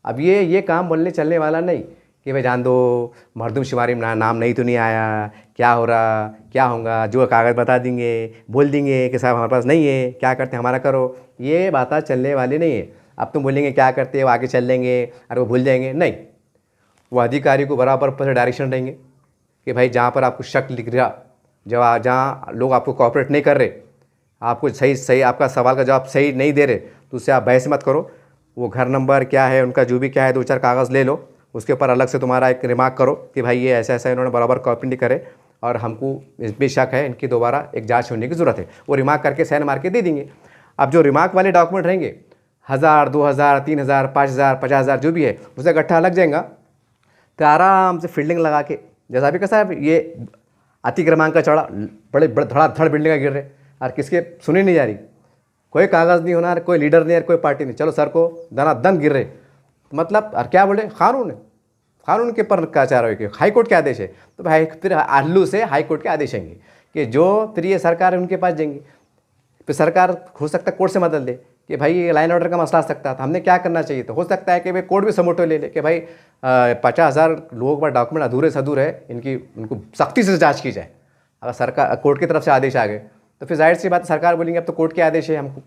अब ये काम बोलने चलने वाला नहीं कि भाई जान दो मरदमशुमारी में नाम नहीं तो नहीं आया, क्या हो रहा, क्या होगा, जो कागज़ बता देंगे, बोल देंगे कि साहब हमारे पास नहीं है, क्या करते हमारा करो, ये बातें चलने वाली नहीं है। अब तुम बोलेंगे क्या करते हो, आगे चल लेंगे और वो भूल जाएंगे, नहीं, वो अधिकारी को बराबर पर डायरेक्शन देंगे कि भाई जहाँ पर आपको शक लिख रहा, जहाँ लोग आपको कॉपरेट नहीं कर रहे, आपको सही आपका सवाल का जवाब सही नहीं दे रहे, तो उससे आप बहस मत करो। वो घर नंबर क्या है उनका, जो भी क्या है, 2-4 कागज़ ले लो, उसके ऊपर अलग से तुम्हारा एक रिमार्क करो कि भाई ये ऐसा ऐसा इन्होंने बराबर कॉपी नहीं करे और हमको इसमें शक है, इनकी दोबारा एक जांच होने की ज़रूरत है। वो रिमार्क करके साइन मार के दे देंगे। अब जो रिमार्क वाले डॉक्यूमेंट रहेंगे 1000, 2000, 3000, 5000, 50,000 जो भी है, उसका गट्ठा लग जाएगा, तो आराम से फील्डिंग लगा के, जैसा भी कैसा है ये अति क्रमांक का चढ़ा, बड़े धड़ाधड़ बिल्डिंग गिर रहे और किसके सुनी नहीं जा रही, कोई कागज़ नहीं होना, कोई लीडर नहीं, कोई पार्टी नहीं, चलो सर को दनादन गिर रहे, मतलब और क्या बोले, कानून है, कानून के पर क्या चाह रहे हो कि हाई कोर्ट के आदेश है, तो भाई फिर आलू से हाई कोर्ट के आदेश आएंगे कि जो फिर ये सरकार है उनके पास जाएंगी, फिर सरकार हो सकता है कोर्ट से मदद ले कि भाई ये लाइन ऑर्डर का मसला आ सकता था, हमने क्या करना चाहिए, तो हो सकता है कि भाई कोर्ट भी समोटो ले ले कि भाई 50,000 लोगों का डॉक्यूमेंट अधूरे से अधूरे है, उनको सख्ती से जाँच की जाए। अगर सरकार कोर्ट की तरफ से आदेश आ गए तो फिर जाहिर सी बात सरकार बोलेंगे अब तो कोर्ट के आदेश है हमको,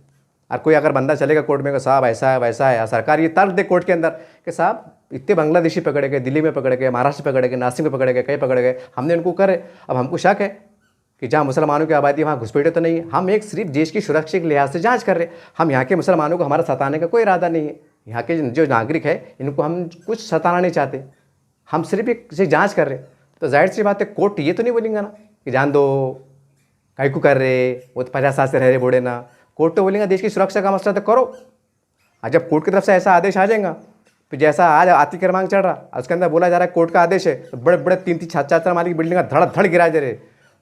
और कोई अगर बंदा चलेगा कोर्ट में साहब ऐसा है वैसा है, सरकार ये तर्क दे कोर्ट के अंदर कि साहब इतने बांग्लादेशी पकड़े गए, दिल्ली में पकड़े गए, महाराष्ट्र पकड़े गए, नासिक में पकड़े गए, कहीं पकड़े गए, हमने उनको करे, अब हमको शक है कि जहाँ मुसलमानों की आबादी वहाँ घुसपैठे तो नहीं है, हम एक सिर्फ देश की सुरक्षा के लिहाज से जांच कर रहे हैं, हम यहाँ के मुसलमानों को हमारा सताने का कोई इरादा नहीं है, यहाँ के जो नागरिक है इनको हम कुछ सताना नहीं चाहते, हम सिर्फ एक जाँच कर रहे हैं। तो जाहिर सी बात है कोर्ट ये तो नहीं बोलेंगे ना कि जान दो कहीं को कर रहे, वो तो 50 साल से रह रहे बूढ़े ना, कोर्ट तो बोलेंगे देश की सुरक्षा का मसला तो करो, और जब कोर्ट की तरफ से ऐसा आदेश आ जाएगा, फिर जैसा आज आती क्रमांक चल रहा, उसके अंदर बोला जा रहा है कोर्ट का आदेश है, तो बड़े बड़े 3-3 4-4 माली की बिल्डिंग धड़ धड़ गिरा दे रहे,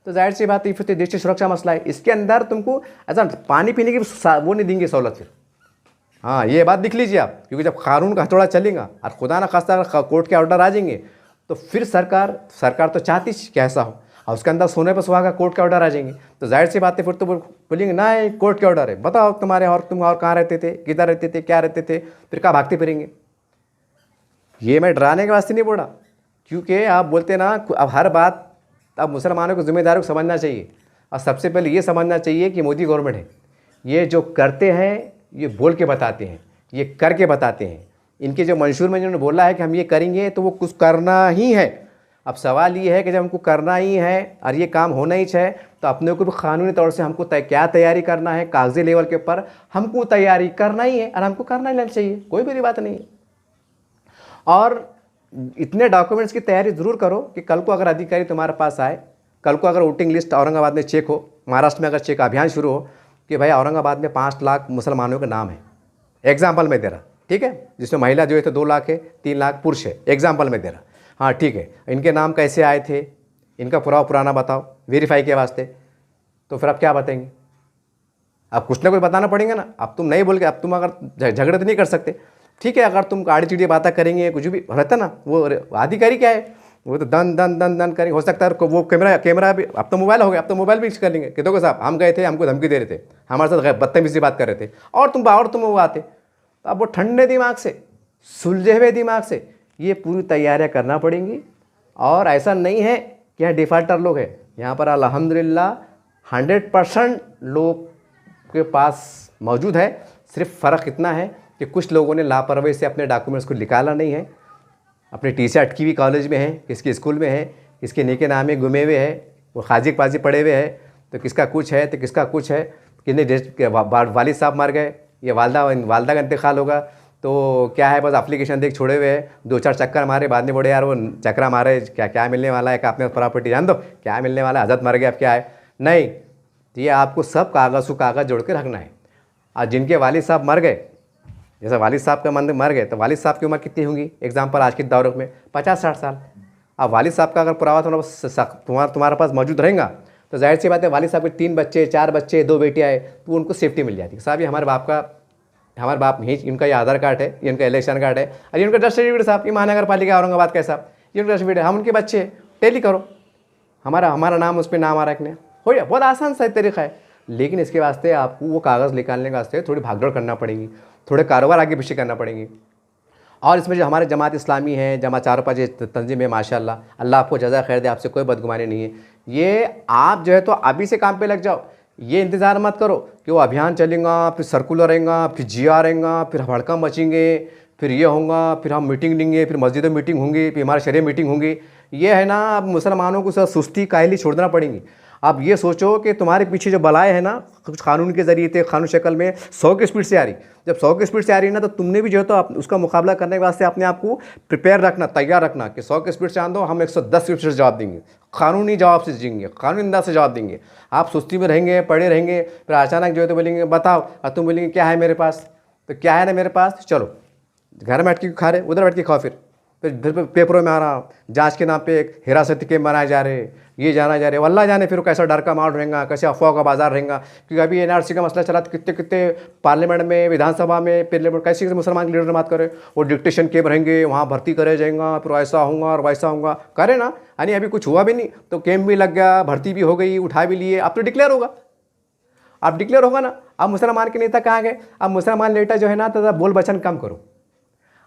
तो जाहिर सी बात है फिर तो देश की सुरक्षा मसला है। इसके अंदर तुमको ऐसा पानी पीने की वो नहीं देंगे सहूलत फिर। हाँ, ये बात लिख लीजिए आप, क्योंकि जब कानून का हथौड़ा चलेगा और खुदा ना खास्ता कोर्ट के ऑर्डर आ जाएंगे, तो फिर सरकार तो चाहती कि ऐसा हो, और उसके अंदर सोने पर सुहागा कोर्ट के ऑर्डर आ जाएंगे, तो जाहिर सी बात है फिर तो बोलेंगे ना ये कोर्ट के ऑर्डर है, बताओ तुम्हारे और तुम और कहाँ रहते थे, किधर रहते थे, क्या रहते थे, फिर कहाँ भागते फिरेंगे। ये मैं डराने के वास्ते नहीं बोला, क्योंकि आप बोलते ना अब हर बात अब मुसलमानों को जिम्मेदारी को समझना चाहिए, और सबसे पहले ये समझना चाहिए कि मोदी गवर्नमेंट है, ये जो करते हैं ये बोल के बताते हैं, ये करके बताते हैं। इनके जो मंशूर में जिन्होंने बोला है कि हम ये करेंगे तो वो कुछ करना ही है। अब सवाल ये है कि जब हमको करना ही है और ये काम होना ही है, तो अपने को भी कानूनी तौर से हमको क्या तैयारी करना है, कागजी लेवल के ऊपर हमको तैयारी करना ही है और हमको करना ही चाहिए, कोई बड़ी बात नहीं है। और इतने डॉक्यूमेंट्स की तैयारी ज़रूर करो कि कल को अगर अधिकारी तुम्हारे पास आए, कल को अगर वोटिंग लिस्ट औरंगाबाद में चेक हो, महाराष्ट्र में अगर चेक अभियान शुरू हो कि भाई औरंगाबाद में 5 लाख मुसलमानों के नाम है, एग्जाम्पल में दे रहा, ठीक है, जिसमें महिला जो है तो 2 लाख है, 3 लाख पुरुष है, एग्जाम्पल में दे रहा, हाँ ठीक है, इनके नाम कैसे आए थे, इनका पुराना बताओ वेरीफाई के वास्ते, तो फिर आप क्या बताएंगे, अब कुछ ना कुछ बताना पड़ेगा ना। अब तुम नहीं बोल के, अब तुम अगर झगड़े तो नहीं कर सकते, ठीक है, अगर तुम आड़ी चिड़ी बातें करेंगे, कुछ भी रहता ना, वो अधिकारी क्या है, वो तो दन दन दन दन करेंगे, हो सकता है वो कैमरा भी, अब तो मोबाइल हो गया, अब तो मोबाइल भी कर लेंगे कि देखो साहब हम गए थे, हमको धमकी दे रहे थे, हमारे साथ बदतमीजी बात कर रहे थे, और तुम वो आते। तो अब वो ठंडे दिमाग से, सुलझे हुए दिमाग से ये पूरी तैयारियां करना पड़ेंगी। और ऐसा नहीं है कि यहाँ डिफ़ाल्टर लोग हैं, यहाँ पर अल्हम्दुलिल्लाह 100% लोग के पास मौजूद है। सिर्फ फ़र्क इतना है कि कुछ लोगों ने लापरवाही से अपने डॉक्यूमेंट्स को निकाला नहीं है, अपनी टीसी अटकी हुई कॉलेज में है, किसके स्कूल में है, किसके नेके नामे गुमे हुए है, वो खाजिक पाजी पड़े हुए है, तो किसका कुछ है तो किसका कुछ है, कितने वालिद साहब मर गए, ये वालदा का इंतकाल होगा, तो क्या है बस एप्लीकेशन देख छोड़े हुए है, 2-4 चक्कर मारे, बाद में बोले यार वो चक्कर मारे, क्या मिलने वाला है, कि आपने प्रॉपर्टी जान दो क्या मिलने वाला है, हजरत मर गया अब क्या है, नहीं, तो ये आपको सब कागज़ जोड़ के रखना है। और जिनके वालिद साहब मर गए, जैसे वालिद साहब का मंदिर मर गए, तो वालिद साहब की उम्र कितनी होगी, एग्जाम्पल आज के दौर में 50-60 साल। अब वालिद साहब का अगर पुरावा तुम्हारे पास मौजूद रहेगा, तो जाहिर सी बात है वालिद साहब के 3 बच्चे, 4 बच्चे, 2 बेटियाँ है, तो उनको सेफ्टी मिल जाती है, साहब ये हमारे बाप नहीं, इनका ये आधार कार्ड है, ये इनका इलेक्शन कार्ड है, और ये उनका डस्ट सर्टिफिकेट साहब, ये महानगर पालिका औरंगाबाद का साहब, ये उनका सर्टिफिकेट, हम उनके बच्चे टेली करो, हमारा नाम उस पर नाम आ रखने हो जाए, बहुत आसान सा तरीका है। लेकिन इसके वास्ते आपको वो कागज़ निकालने के वास्ते थोड़ी भागदौड़ करना पड़ेगी, थोड़े कारोबार आगे पीछे करना पड़ेंगी। और इसमें जो हमारे जमात इस्लामी है, जमात 4-5 तंजीम है, माशाल्लाह, अल्लाह आपको जज़ा खैर दे, आपसे कोई बदगुमानी नहीं है। ये आप जो है तो अभी से काम पे लग जाओ, ये इंतज़ार मत करो कि वो अभियान चलेगा, फिर सर्कुलर रहेगा, फिर GR रहेगा, फिर हड़कम मचेंगे, फिर ये होगा, फिर हम मीटिंग लेंगे, फिर मस्जिद में मीटिंग होंगी, फिर हमारे शहर मीटिंग होंगी। ये है ना, अब मुसलमानों को सब सुस्ती काहली छोड़ना पड़ेंगी। आप ये सोचो कि तुम्हारे पीछे जो बलाएँ है ना, कुछ कानून के ज़रिए थे, कानून शक्ल में 100 की स्पीड से आ रही, जब 100 की स्पीड से आ रही है ना, तो तुमने भी जो है तो उसका मुकाबला करने के वास्ते अपने आप को प्रिपेयर रखना, तैयार रखना कि 100 की स्पीड से आन दो, हम 110 की स्पीड से जवाब देंगे, कानूनी जवाब से देंगे, कानूनी अंदाज से जवाब देंगे। आप सुस्ती में रहेंगे, पड़े रहेंगे, फिर अचानक जो है तो बोलेंगे बताओ, और तुम बोलेंगे क्या है मेरे पास, तो क्या है ना मेरे पास, चलो घर में बैठ के खा रहे, उधर बैठ के खाओ, फिर पेपरों में आ रहा, जांच के नाम पे हिरासती के बनाए जा रहे, ये जाना जा रहे, अल्लाह जाने फिर कैसा डर का माहौल रहेगा, कैसे अफवाह का बाजार रहेगा। क्योंकि अभी NRC का मसला चला, तो कितने पार्लियामेंट में, विधानसभा में, पार्लियामेंट कैसे मुसलमान लीडर बात करे, वो डिक्टेशन कैंप रहेंगे, वहाँ भर्ती करे जाएगा, फिर ऐसा होगा और वैसा होगा, करे ना, यानी अभी कुछ हुआ भी नहीं, तो कैंप भी लग गया, भर्ती भी हो गई, उठा भी लिए, अब तो डिक्लेयर होगा, अब डिक्लेयर होगा ना। अब मुसलमान के नेता कहाँ गए, अब मुसलमान नेता जो है ना, तो बोल बचन कम करो,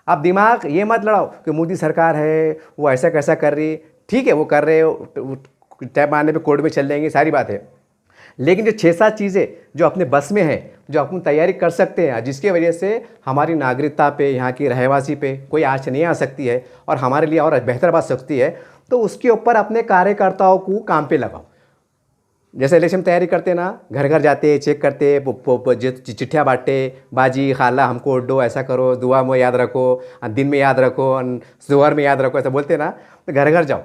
आप दिमाग ये मत लड़ाओ कि मोदी सरकार है वो ऐसा कैसा कर रही, ठीक है वो कर रहे हो, टैप मारने पे कोर्ट में चल जाएंगे, सारी बात है, लेकिन जो 6-7 चीज़ें जो अपने बस में है, जो अपन तैयारी कर सकते हैं, जिसके वजह से हमारी नागरिकता पे, यहाँ की रहवासी पे कोई आँच नहीं आ सकती है और हमारे लिए और बेहतर बात सकती है, तो उसके ऊपर अपने कार्यकर्ताओं को काम पे लगाओ। जैसे इलेक्शन तैयारी करते ना, घर घर जाते, चेक करते, चिट्ठियाँ बांटते, बाजी खाला हमको वोट दो, ऐसा करो, दुआ में याद रखो, दिन में याद रखो, जोहर में याद रखो, ऐसा बोलते ना, तो घर घर जाओ,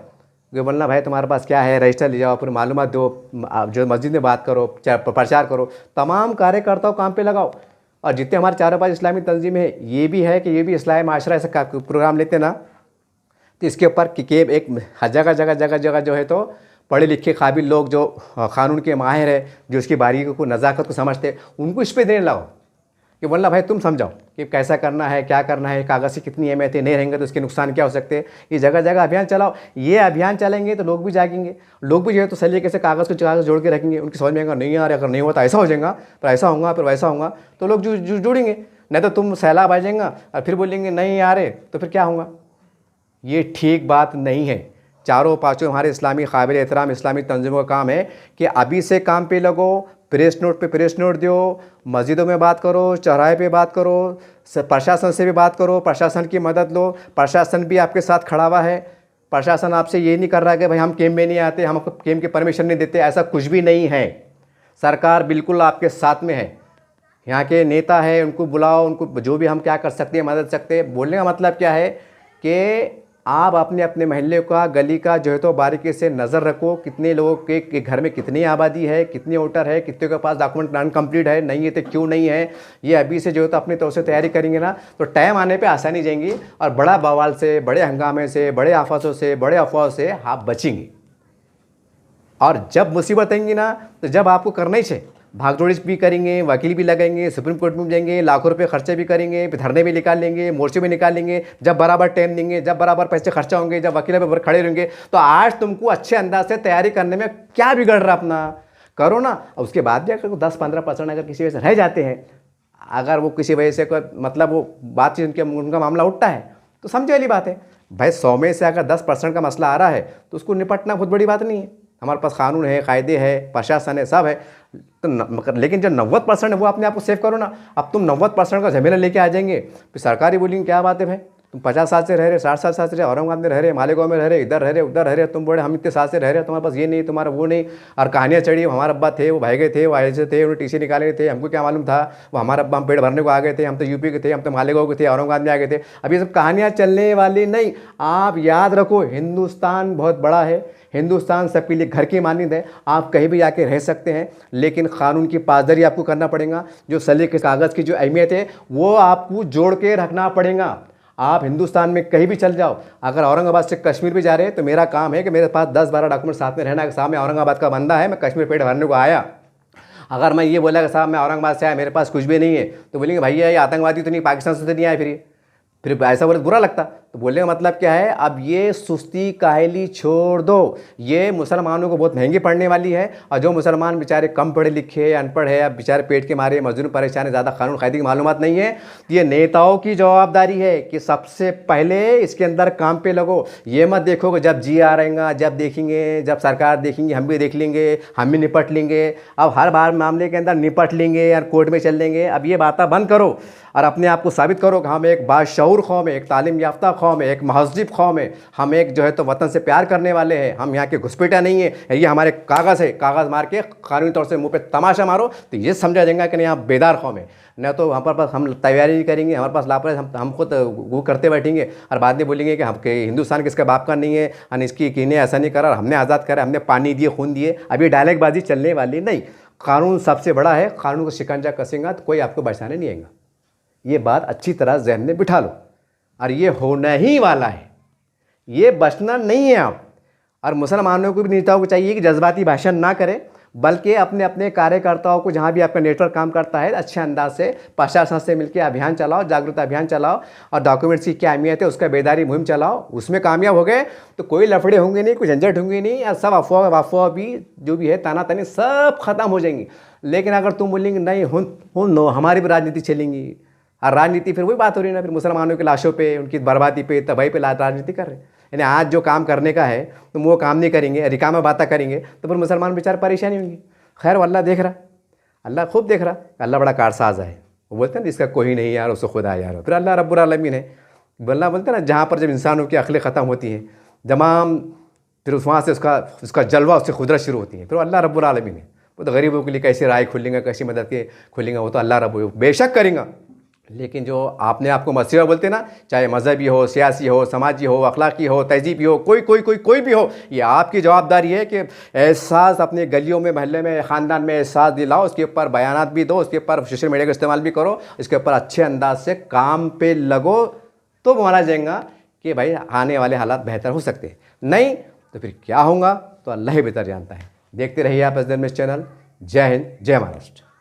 ये बोलना भाई तुम्हारे पास क्या है, रजिस्टर ले जाओ, फिर मालूमात दो, जो मस्जिद में बात करो, प्रचार करो, तमाम कार्यकर्ताओं काम पे लगाओ। और जितने हमारे चारों पांच इस्लामी तंजीमें हैं ये भी है कि ये भी इस्लाही माशरा ऐसा प्रोग्राम लेते ना, तो इसके ऊपर कि एक जगह जगह जगह जगह जो है तो पढ़े लिखे काबिल लोग जो कानून के माहिर है, जो उसकी बारीकी को नज़ाकत को समझते हैं, उनको इस पर देने लगाओ कि वल्ला भाई तुम समझाओ कि कैसा करना है, क्या करना है, कागज़ की कितनी अहमियत है, नहीं रहेंगे तो उसके नुकसान क्या हो सकते हैं। ये जगह जगह अभियान चलाओ। ये अभियान चलेंगे तो लोग भी जागेंगे, लोग भी जो है तो सलीके से कागज़ जोड़ के रखेंगे। उनकी समझ में आएगा नहीं यार अगर नहीं होता ऐसा हो जाएगा, फिर ऐसा होगा, फिर वैसा होगा, तो लोग जुड़ेंगे। नहीं तो तुम सैलाब आ जाएगा और फिर बोलेंगे नहीं यार तो फिर क्या होगा। ये ठीक बात नहीं है। चारों पाँचों हमारे इस्लामी काबिल एहतराम इस्लामी तंजीमों का काम है कि अभी से काम पे लगो, प्रेस नोट पे प्रेस नोट दो, मस्जिदों में बात करो, चौराहे पे बात करो, प्रशासन से भी बात करो, प्रशासन की मदद लो। प्रशासन भी आपके साथ खड़ा हुआ है। प्रशासन आपसे ये नहीं कर रहा कि भाई हम कैंप में नहीं आते, हम आपको कैंप की परमिशन नहीं देते, ऐसा कुछ भी नहीं है। सरकार बिल्कुल आपके साथ में है। यहाँ के नेता है उनको बुलाओ, उनको जो भी हम क्या कर सकते हैं मदद सकते हैं। बोलने का मतलब क्या है कि आप अपने अपने मोहल्ले का गली का जो है तो बारीकी से नज़र रखो, कितने लोगों के घर में कितनी आबादी है, कितने वोटर है, कितने के पास डॉक्यूमेंट नॉन कंप्लीट है, नहीं है तो क्यों नहीं है। ये अभी से जो है तो अपनी तरफ से तैयारी करेंगे ना तो टाइम आने पे आसानी जाएंगी और बड़ा बवाल से, बड़े हंगामे से, बड़े आफतों से, बड़े अफवाहों से आप बचेंगे। और जब मुसीबत आएंगी ना तो जब आपको करना ही चाहिए, भागदौड़ी भी करेंगे, वकील भी लगाएंगे, सुप्रीम कोर्ट में जाएंगे, लाखों रुपए खर्चे भी करेंगे, धरने भी निकाल लेंगे, मोर्चे भी निकाल लेंगे। जब बराबर टाइम देंगे, जब बराबर पैसे खर्चा होंगे, जब वकील पे खड़े रहेंगे, तो आज तुमको अच्छे अंदाज से तैयारी करने में क्या बिगड़ रहा, अपना करो ना। और उसके बाद भी अगर 10-15% अगर किसी वजह से रह जाते हैं, अगर वो किसी वजह से कोई मतलब वो बातचीत उनका मामला उठता है तो समझे वाली बात है भाई। 100 में से अगर 10% का मसला आ रहा है तो उसको निपटना बहुत बड़ी बात नहीं है। हमारे पास कानून है, कायदे है, प्रशासन है, सब है। तो लेकिन जो 90% है वो अपने आप को सेव करो ना। अब तुम 90% का झमेला लेके आ जाएंगे, फिर सरकारी बोलेंगे क्या बात है भाई, तुम 50 साल से रह रहे, 60 साल से रहे, औरंगाबाद में रह रहे, मालेगांव में रह रहे, इधर रह रहे, उधर रह रहे, तुम बोले हम इतने साल से रह रहे, तुम्हारे पास ये नहीं, तुम्हारा वो नहीं। और कहानियाँ चढ़ी, हमारे अब्बा थे, वो भाई गए थे, वो ऐसे थे, उन्हें टीसी निकाले थे, हमको क्या मालूम था, वो हमारे अब्बा हम पेट भरने को आ गए थे, हम तो यूपी के थे, हम तो मालेगांव के थे, औरंगाबाद में आ गए थे। अब ये सब कहानियाँ चलने वाली नहीं। आप याद रखो हिंदुस्तान बहुत बड़ा है, हिंदुस्तान सबके लिए घर की मानद है। आप कहीं भी जाके रह सकते हैं, लेकिन कानून की पासदारी आपको करना पड़ेगा। जो सलीके कागज़ की जो अहमियत है वो आपको जोड़ के रखना पड़ेगा। आप हिंदुस्तान में कहीं भी चल जाओ, अगर औरंगाबाद से कश्मीर भी जा रहे हैं तो मेरा काम है कि मेरे पास 10-12 डॉक्यूमेंट साथ में रहना है। साहब मैं औरंगाबाद का बंदा है, मैं कश्मीर पेट भरने को आया। अगर मैं ये बोला कि साहब मैं औरंगाबाद से आया, मेरे पास कुछ भी नहीं है, तो बोलेंगे भैया ये आतंकवादी तो नहीं, पाकिस्तान से तो नहीं आए। फिर ऐसा बोले बुरा लगता। तो बोलने का मतलब क्या है, अब ये सुस्ती काहली छोड़ दो। ये मुसलमानों को बहुत महंगी पड़ने वाली है। और जो मुसलमान बेचारे कम पढ़े लिखे अनपढ़ है, अब बेचारे पेट के मारे मजदूर परेशान है, ज़्यादा कानून कायदे की मालूमात नहीं है, तो ये नेताओं की जवाबदारी है कि सबसे पहले इसके अंदर काम पे लगो। ये मत देखो कि जब जी आ रहेगा, जब देखेंगे, जब सरकार देखेंगे हम भी देख लेंगे, हम भी निपट लेंगे। अब हर बार मामले के अंदर निपट लेंगे या कोर्ट में चल लेंगे। अब ये बातें बंद करो और अपने आप को साबित करो कि हम एक बाशऊर कौम है, एक तालीम याफ्ता कौम है, एक महज़िब कौम है। हम एक जो है तो वतन से प्यार करने वाले हैं। हम यहाँ के घुसपैठा नहीं है। ये हमारे कागज़ है, कागज़ मार के कानूनी तौर से मुंह पे तमाशा मारो तो ये समझा जाएगा कि नहीं आप बेदार कौम है। न तो वहाँ पर हम तैयारी नहीं करेंगे, हमारे पास लापरवाही, हम खुद वो करते बैठेंगे और बाद में बोलेंगे कि हम हिंदुस्तान किसका बाप का नहीं है और इसकी किने ऐसा नहीं करा, हमने आज़ाद करा, हमने पानी दिए, खून दिए। अब ये डायलॉगबाजी चलने वाली नहीं। कानून सबसे बड़ा है, कानून को शिकंजा कसेंगा तो कोई आपको बचाने नहीं आएगा। ये बात अच्छी तरह जहन में बिठा लो और ये होना ही वाला है, ये बचना नहीं है आप। और मुसलमानों को भी नेताओं को चाहिए कि जज्बाती भाषण ना करें, बल्कि अपने अपने कार्यकर्ताओं को जहाँ भी आपका नेटवर्क काम करता है अच्छे अंदाज से प्रशासन से मिलकर अभियान चलाओ, जागरूकता अभियान चलाओ और डॉक्यूमेंट्स की क्या अहमियत है उसका बेदारी मुहिम चलाओ। उसमें कामयाब हो गए तो कोई लफड़े होंगे नहीं, कोई झंझट होंगे नहीं और सब अफवाह भी जो भी है ताना तनी सब खत्म हो जाएंगी। लेकिन अगर तुम बोलेंगे नहीं नो हमारी भी राजनीति चलेंगी, और राजनीति फिर वही बात हो रही है ना, फिर मुसलमानों की लाशों पे, उनकी बर्बादी पे, तबाही पे राजनीति कर रहे हैं। यानी आज जो काम करने का है तुम वो काम नहीं करेंगे, रिकामा बातें करेंगे तो फिर मुसलमान बेचारे परेशानी होंगी। खैर अल्लाह देख रहा, अल्लाह खूब देख रहा, अल्लाह बड़ा कारसाज है। वो बोलते हैं ना इसका कोई नहीं यार, उसको खुदा यार। फिर अल्लाह रब्बुल आलमीन है। अल्लाह बोलते हैं ना जहाँ पर जब इंसानों की अक्लें ख़त्म होती हैं तमाम, फिर वहाँ से उसका जलवा, उससे खुदरत शुरू होती है। फिर अल्लाह रब्बुल आलमीन है। वो तो गरीबों के लिए कैसे राय खुलेंगे, कैसी मदद के खुलेंगे, वो तो अल्लाह रब्बुल बेशक करेंगे। लेकिन जो आपने आपको मसीहा बोलते ना, चाहे मजहबी हो, सियासी हो, समाजी हो, अखलाकी हो, तहजीबी हो, कोई भी हो, ये आपकी जवाबदारी है कि एहसास अपने गलियों में, मोहल्ले में, ख़ानदान में एहसास दिलाओ, उसके ऊपर बयानात भी दो, उसके ऊपर सोशल मीडिया का इस्तेमाल भी करो, इसके ऊपर अच्छे अंदाज से काम पे लगो, तो माना जाएगा कि भाई आने वाले हालात बेहतर हो सकते हैं। नहीं तो फिर क्या होगा तो अल्लाह ही बेहतर जानता है। देखते रहिए आप एसडीएन न्यूज़ चैनल। जय हिंद, जय महाराष्ट्र।